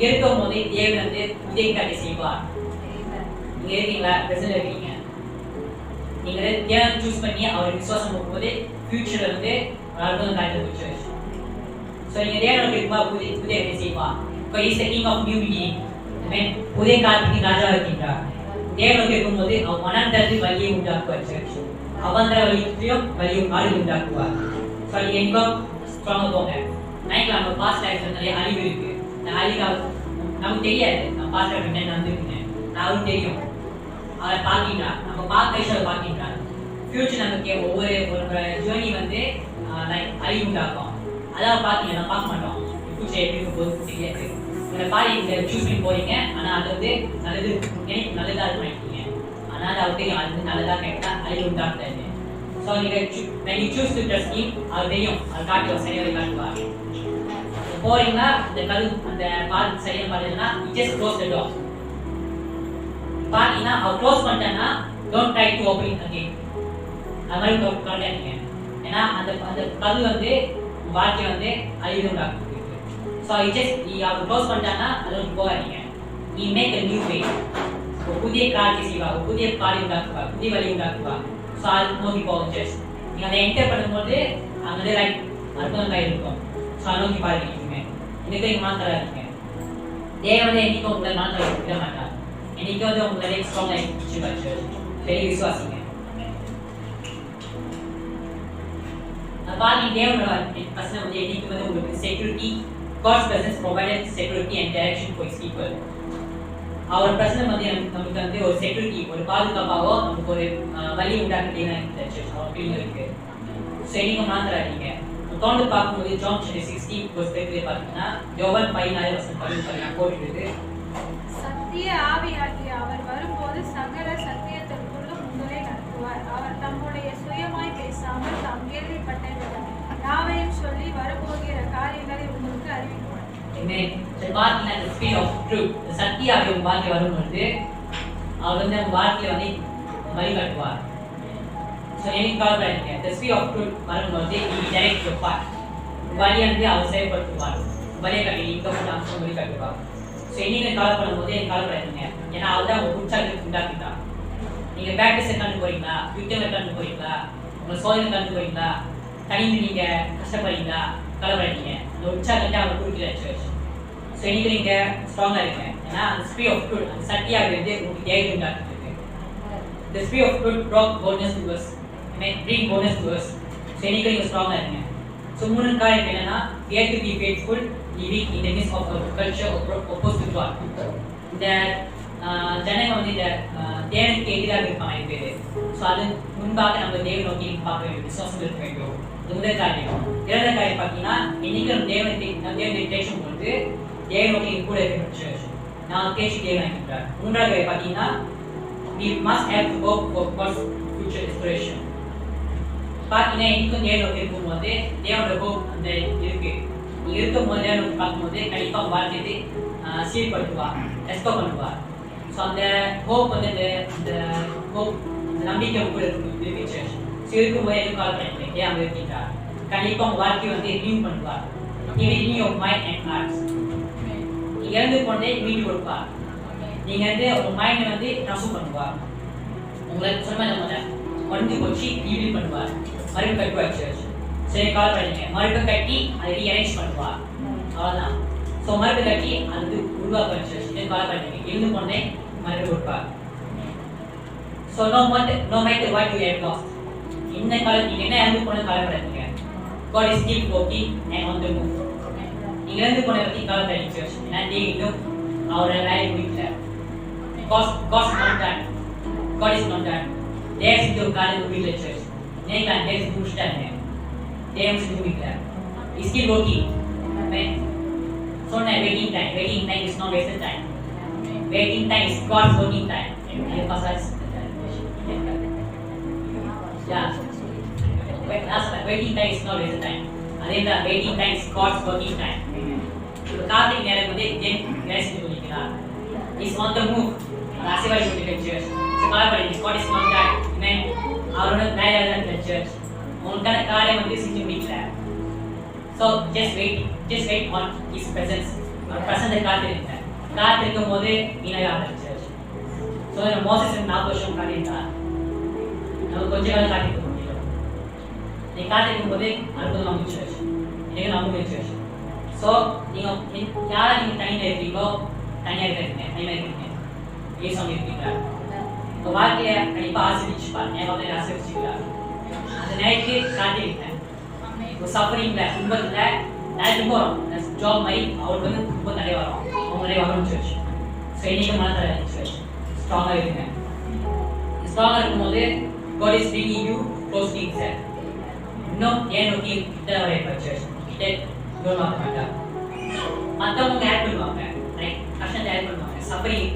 இருக்கும் போது தேவன் வந்து புதிய காரியத்தை செய்வார். நீங்க இருக்கீங்களா? பிரசன்ட் இருக்கீங்க. நீங்க தேவன் சூஸ் பண்ணி அவர் விசுவாசம் போகும்போது ஃபியூச்சர்ல வந்து ஒரு அற்புதம் காரியத்தை வச்சிருச்சு. ஸோ நீங்க தேவனுக்கு இருக்குமா புதிய காரியத்தை செய்வார். இப்போ is king of new beginning. ஆமென். புதிய காரியத்துக்கு ராஜா இருக்கின்றார். தேவனுக்கு இருக்கும்போது அவர் மனந்தரத்தில் வழியை உண்டாக்குவார் சர்ச். அவந்தர வழியிலும் வழியும் ஆறு உண்டாக்குவார். ஸோ நீங்க எங்கும் ஸ்ட்ராங்கா போங்க. நைட்ல நம்ம பாஸ்ட் லைஃப்ல நிறைய அழிவு இருக்கு. நமக்கு தெரியாது நம்ம பாஸ்டர் என்ன நடந்துருக்கேன் நான் தெரியும் அவரை பார்க்கின்றா நம்ம பார்க்க பார்க்கின்றார் ஃபியூச்சர் நமக்கு ஒவ்வொரு ஒரு ஜேர்னி வந்து அழிவு உண்டாக்கும் அதான் பார்த்தீங்க நான் பார்க்க மாட்டோம் ஃபியூச்சர் எப்படி இருக்கும் தெரியாது உங்களை பாடி இந்த சூஸ் பண்ணி போறீங்க ஆனால் அது வந்து நல்லது எனக்கு நல்லதாக பண்ணிட்டீங்க ஆனால் அது தெரியும் அது வந்து நல்லதாக கேட்டால் அழிவு உண்டாக்குறது ஸோ நீங்கள் சூஸ் டு ட்ரஸ்ட் ஹிம் அது தெரியும் அது காட்டுவார் சரியாக காட்டுவார் போறீங்களா அந்த பால் சரியா பாத்தீங்கன்னா just close the door பாத்தீங்கன்னா அவர் க்ளோஸ் பண்ணிட்டேன்னா don't try to open it again அது மாதிரி கரெக்டாக ஏன்னா அந்த கல் வந்து வாழ்க்கை வந்து அழிவு உண்டாக்குது ஸோ அவர் க்ளோஸ் பண்ணிட்டாங்கன்னா அது வந்து போகாதீங்க நீ மேக் a new way புதிய காரியத்தை செய்வா புதிய காரியம் உண்டாக்குவா புதிய வழி உண்டாக்குவா ஸோ அது நோக்கி போகும் ஜஸ்ட் நீங்கள் அதை என்டர் பண்ணும்போது அங்கே லைக் அற்புதம் இருக்கும் ஸோ அதை நோக்கி பாருங்க இன்னைக்கு மாத்திரா இருக்கீங்க தேவனே என்னைக்கும் உங்களை மாத்திர விட மாட்டார் இன்னைக்கு வந்து உங்களை ஸ்ட்ராங் ஆகிடுச்சு பெரிய விசுவாசிங்க பாருங்க தேவனோட பிரச்சனை வந்து என்னைக்கு வந்து உங்களுக்கு security God's presence provided security and direction for his people அவர் பிரச்சனை வந்து நமக்கு வந்து ஒரு செக்யூரிட்டி ஒரு பாதுகாப்பாகவோ நமக்கு ஒரு வழி உண்டாக்குறீங்க அவர் ஃபீலிங் இருக்கு ஸோ என்னைக்கு மாத்திரா இருக்கீங்க தொடர்ந்து பார்க்கும்போது ஜான் 16 பெர்ஸ்பெக்டிவ்ல பார்த்தீங்கன்னா யோவான் 14 போட்டுருக்கு சத்திய ஆவியாகிய அவர் வரும்போது சகல சத்தியத்திற்குள்ளும் உங்களை நடத்துவார் அவர் தம்முடைய சுயமாய் பேசாமல் தாம் கேள்விப்பட்டவர்கள் யாவையும் சொல்லி வரப்போகிற காரியங்களை உங்களுக்கு அறிவிப்பார் Amen. பார்த்தீங்கன்னா the spirit of truth சத்திய ஆவியின் வாழ்க்கை வரும்போது அவர் வந்து நம்ம வாழ்க்கையில வந்து வழிகாட்டுவார் ஸோ எனக்கு கவலைப்படுங்க the spirit of truth வரும்போது he directs your path வழியை வந்து அவர் செயல்படுத்துவார் வழியை கட்டி இங்கே போட்டு அம்சம் வழிகாட்டுவார் ஸோ இன்னைக்கு கவலைப்படும் போது எனக்கு கவலைப்படாதீங்க ஏன்னா அவர் தான் உங்க உற்சாகத்தை உண்டாக்கிட்டார் நீங்கள் ப்ராக்டிஸை கண்டு போறீங்களா யுத்தங்களை கண்டு போறீங்களா உங்கள் சோதனை கண்டு போறீங்களா தனிந்து நீங்கள் கஷ்டப்படுறீங்களா கவலைப்படாதீங்க அந்த உற்சாகத்தை அவர் கொடுக்கிறார் சர்ச் ஸோ இன்னைக்கு நீங்கள் ஸ்ட்ராங்காக இருங்க ஏன்னா அந்த ஸ்பிரிட் ஆஃப் ட்ரூத் அந்த சத்தியாக வந்து உங்களுக்கு தைரியம் உண்டாக்குறது the spirit of truth brought boldness to us bring boldness to us so இன்னைக்கு நீங்கள் ஸ்ட்ராங்காக இருங்க. ஸோ 3 காரியம் என்னன்னா, we have to be faithful, living in the midst of a culture opposed to God. இந்த ஜனங்க வந்து இந்த தேவனுக்கு எதிராக இருப்பாங்க பேர். ஸோ அது முன்பாக நம்ம தேவன் நோக்கி பார்க்க வேண்டும், விசுவாசம் இருக்க வேண்டும். இது முதல் காரியம். இரண்டாவது காரியம் பார்த்தீங்கன்னா, இன்னைக்கு நம்ம தேவனை தேய்ச்சும் பொழுது தேவன் நோக்கி கூட இருக்கணும். நான் தேய்ச்சி தேவன் இருக்கிறார். மூன்றாவது காரியம் பார்த்தீங்கன்னா, we must have to hope for God's future restoration. பார்த்தீங்கன்னா இன்னைக்கும் தேவன் நோக்கி இருக்கும்போது தேவனோட ஹோப் அந்த இருக்கு. நீங்க இருக்கும்போது தேவன் நோக்கி பார்க்கும்போது கண்டிப்பாக வாழ்க்கையை சீர்படுத்துவார், ரெஸ்டோர் பண்ணுவார். ஸோ அந்த ஹோப் வந்து இந்த ஹோப் அந்த நம்பிக்கை கூட இருக்கு. ஸோ இருக்கும்போது எதுவும் கால் பண்ணிக்கிறேன், தேவன் இருக்கின்றார். கண்டிப்பாக உங்கள் வாழ்க்கையை வந்து ரினியூ பண்ணுவார். Renew of mind and hearts. நீங்க இறந்து போனதே மீண்டு கொடுப்பார். நீங்க வந்து உங்க மைண்டை வந்து ட்ரான்ஸ்ஃபர் பண்ணுவார். உங்களை சொன்ன ஒன்று போச்சு ரீபில் பண்ணுவார், மறுபடியும் கட்டுவார் சர்ச். சரி கால் பண்ணுங்க, மறுபடியும் கட்டி அதை ரீஅரேஞ்ச் பண்ணுவார். அவ்வளோதான். ஸோ மறுபடியும் கட்டி அது உருவாக்குவார் சர்ச். இதை கால் பண்ணுங்க, இருந்து போனே மறுபடியும் கொடுப்பார். So no matter what you have lost. இந்த காலம் நீங்க என்ன இறந்து போன காலப்படாதீங்க. God is still working and on the move. நீங்க இறந்து போன பற்றி காலப்படாதீங்க சர்ச். ஏன்னா இன்னும் அவரோட வேலையை முடிக்கல. God is not done. தேவன் செஞ்ச ஒரு காரியம் முடியல சர்ச். நேற்று தேவன் முடிச்சிட்டாங்க. தேவன் செஞ்சு முடிக்கல. He still working. சொன்ன waiting time is not wasted time. Waiting time is God's working time. Waiting time is not wasted time. அதே தான் waiting time is God's working time. இப்போ கார்த்திக் நேரம் வந்து வேலை செஞ்சு முடிக்கிறார். Is on the move. ஆசீர்வாதம் கொடுக்கிற search. God is not that. Amen. அவரோட வேலை தான் சர்ச். உங்களுக்கான காரியம் வந்து செஞ்சு முடிக்கல. So just wait on His presence. அவர் பிரசன்ன காத்திருக்கும் போது மீனாக ஆரம்பிச்சாச்சு. ஸோ நம்ம மோசஸ் 40 வருஷம் காத்திருந்தார். நம்ம கொஞ்ச காலம் காத்திருக்க முடியும். நீ காத்திருக்கும் போது அற்புதம் நம்பிச்சாச்சு. எனக்கு நம்ப முடிச்சாச்சு. ஸோ நீங்கள் யாரை நீங்கள் தனியாக இருக்கீங்களோ தனியாக இருக்கீங்க. ஏசம் இருக்கீங்க. உங்கள் வாழ்க்கையை கண்டிப்பாக ஆசிரிச்சுப்பார். என் வாழ்க்கையை ஆசிரிச்சுக்கிறார். அந்த நேரத்துக்கு காத்திருக்கேன். ஒரு சஃபரிங்கில் துன்பத்தில் நிறைய வரும். ஜாப் மாதிரி அவருக்கு வந்து துன்பம் நிறைய வரும். அவங்க நிறைய வரணும் சர்ச். ஸோ இன்னைக்கு மனதில் சர்ச் ஸ்ட்ராங்காக இருக்குங்க. ஸ்ட்ராங்காக இருக்கும்போது God is bringing you close to Himself. இன்னும் ஏன் நோக்கி கிட்ட வர சர்ச் கிட்ட தூரம் ஆக மாட்டார். மற்றவங்க ஆட் பண்ணுவாங்க, கஷ்டத்தை ஆட் பண்ணுவாங்க. சஃபரிங்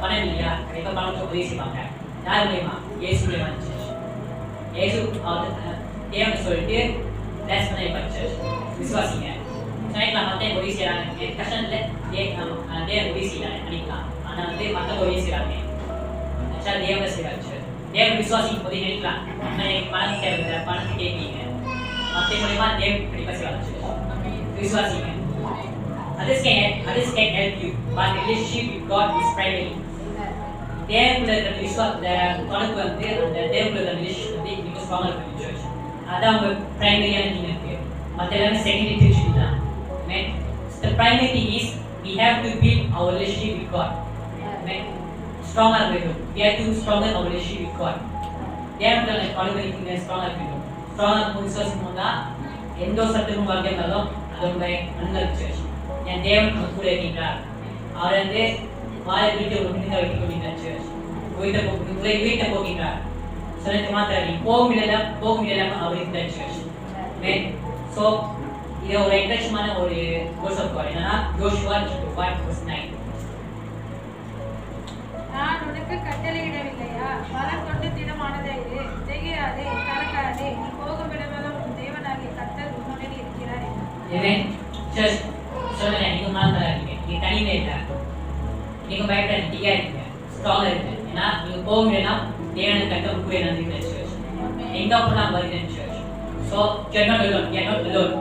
பணம் இல்லையா, கண்டிப்பாக பணத்தை உதவி செய்வாங்க. யார் மூலியமா? ஏசு மூலியமா சர்ச். ஏசு தேவன் சொல்லிட்டு பிளஸ் பண்ணி சர்ச் விசுவாசிங்க. சொன்னால் மற்ற உதவி செய்கிறாங்க. கஷ்டத்தில் தேவன் உதவி செய்யறாங்க பண்ணிக்கலாம். ஆனால் வந்து மற்ற உதவி செய்கிறாங்க. ஆக்சுவலாக தேவனை செய்வார். தேவன் விசுவாசிக்கும் போது நினைக்கலாம், எனக்கு பணம் தேவை, பணத்தை கேட்பீங்க. மற்ற மூலியமா தேவன் கண்டிப்பாக செய்வாங்க. விசுவாசிங்க. Others can help you, but relationship with God is primary. தேவனுக்குள்ள இருக்கிற விசுவாசத்தை தொடர்பு வந்து அந்த தேவனுக்குள்ள ரிலேஷன் வந்து இன்னும் ஸ்ட்ராங்காக இருக்கும் சர்ச். அதான் அவங்க பிரைமரியான திங் இருக்கு. மற்ற எல்லாமே செகண்டரி திங்ஸ் தான். Amen. The primary thing is we have to build our relationship with God. Amen. Stronger இருக்கணும். We have to stronger our relationship with God. தேவனுக்குள்ள தொடர்பு இருக்கீங்க, ஸ்ட்ராங்காக இருக்கணும். ஸ்ட்ராங்காக விசுவாசம் தான் எந்த ஒரு சட்டமும் வாழ்க்கை இருந்தாலும் அது உங்களை அனுமதி சர்ச். என் தேவன் கூட இருக்கின்றார். அவர் வந்து வாழை வீட்டை ஒரு மினிதா வைத்துக் கொண்டிருந்தார் சர்ச். வீட்டை போகின்றார். சொல்லிட்டு மாத்திரம் போகும் இடம் அவர் இருந்தார் சர்ச். ஸோ இது ஒரு இன்ட்ரெஸ்டான ஒரு கோர்ஸ் ஆஃப் காட். என்னன்னா யோசுவா 1:9. நான் உனக்கு கட்டளையிடவில்லையா? பலம் கொண்டு திடமானதை இரு, திகையாதே, கலங்காதே, நீ போகும் இடமெல்லாம் உன் தேவனாகிய கர்த்தர் உன்னுடன் இருக்கிறார். ஆமென். சர்ச் சொல்லுங்க, நீங்க மாத்திரம் இருக்கீங்க, நீங்க தனியே இல்லை, நீங்க பயப்படாதீங்க, திகையாதீங்க, ஸ்ட்ராங்கா இருங்க. ஏன்னா நீங்க போகும் இடம் தேவனை கட்ட கூட நந்திருக்கிற சர்ச். எங்க போனால் வருகிறேன் search. So you are not alone. You are not alone.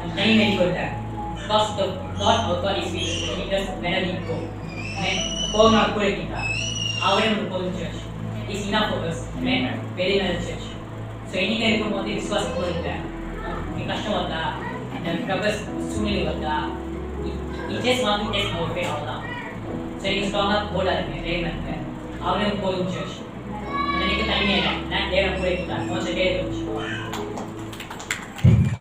I'm telling you about that. Because the God of God is with us. He does wherever we go. Amen. போகும் நாள் கூட இருக்கின்றார். அவரே நமக்கு போகும் search. Is enough for us. Amen. Very nice church. So இன்னைக்கு இருக்கும்போது விசுவாசத்தோடு இருக்கிறேன். நீ கஷ்டம் வந்தா, இந்த பிரபஸ் சூழ்நிலை வந்தா, you just want to test our faith அவ்வளோதான். ஸோ நீங்கள் ஸ்ட்ராங்காக போர்டாக இருக்கீங்க, தைரியமாக இருங்க. அவரே போகும் சர்ச். இன்னைக்கு தனிமையாக இல்லை, நான் தேவன் கூட இருக்கிறார். கொஞ்சம் பேர் வச்சுக்கோங்க.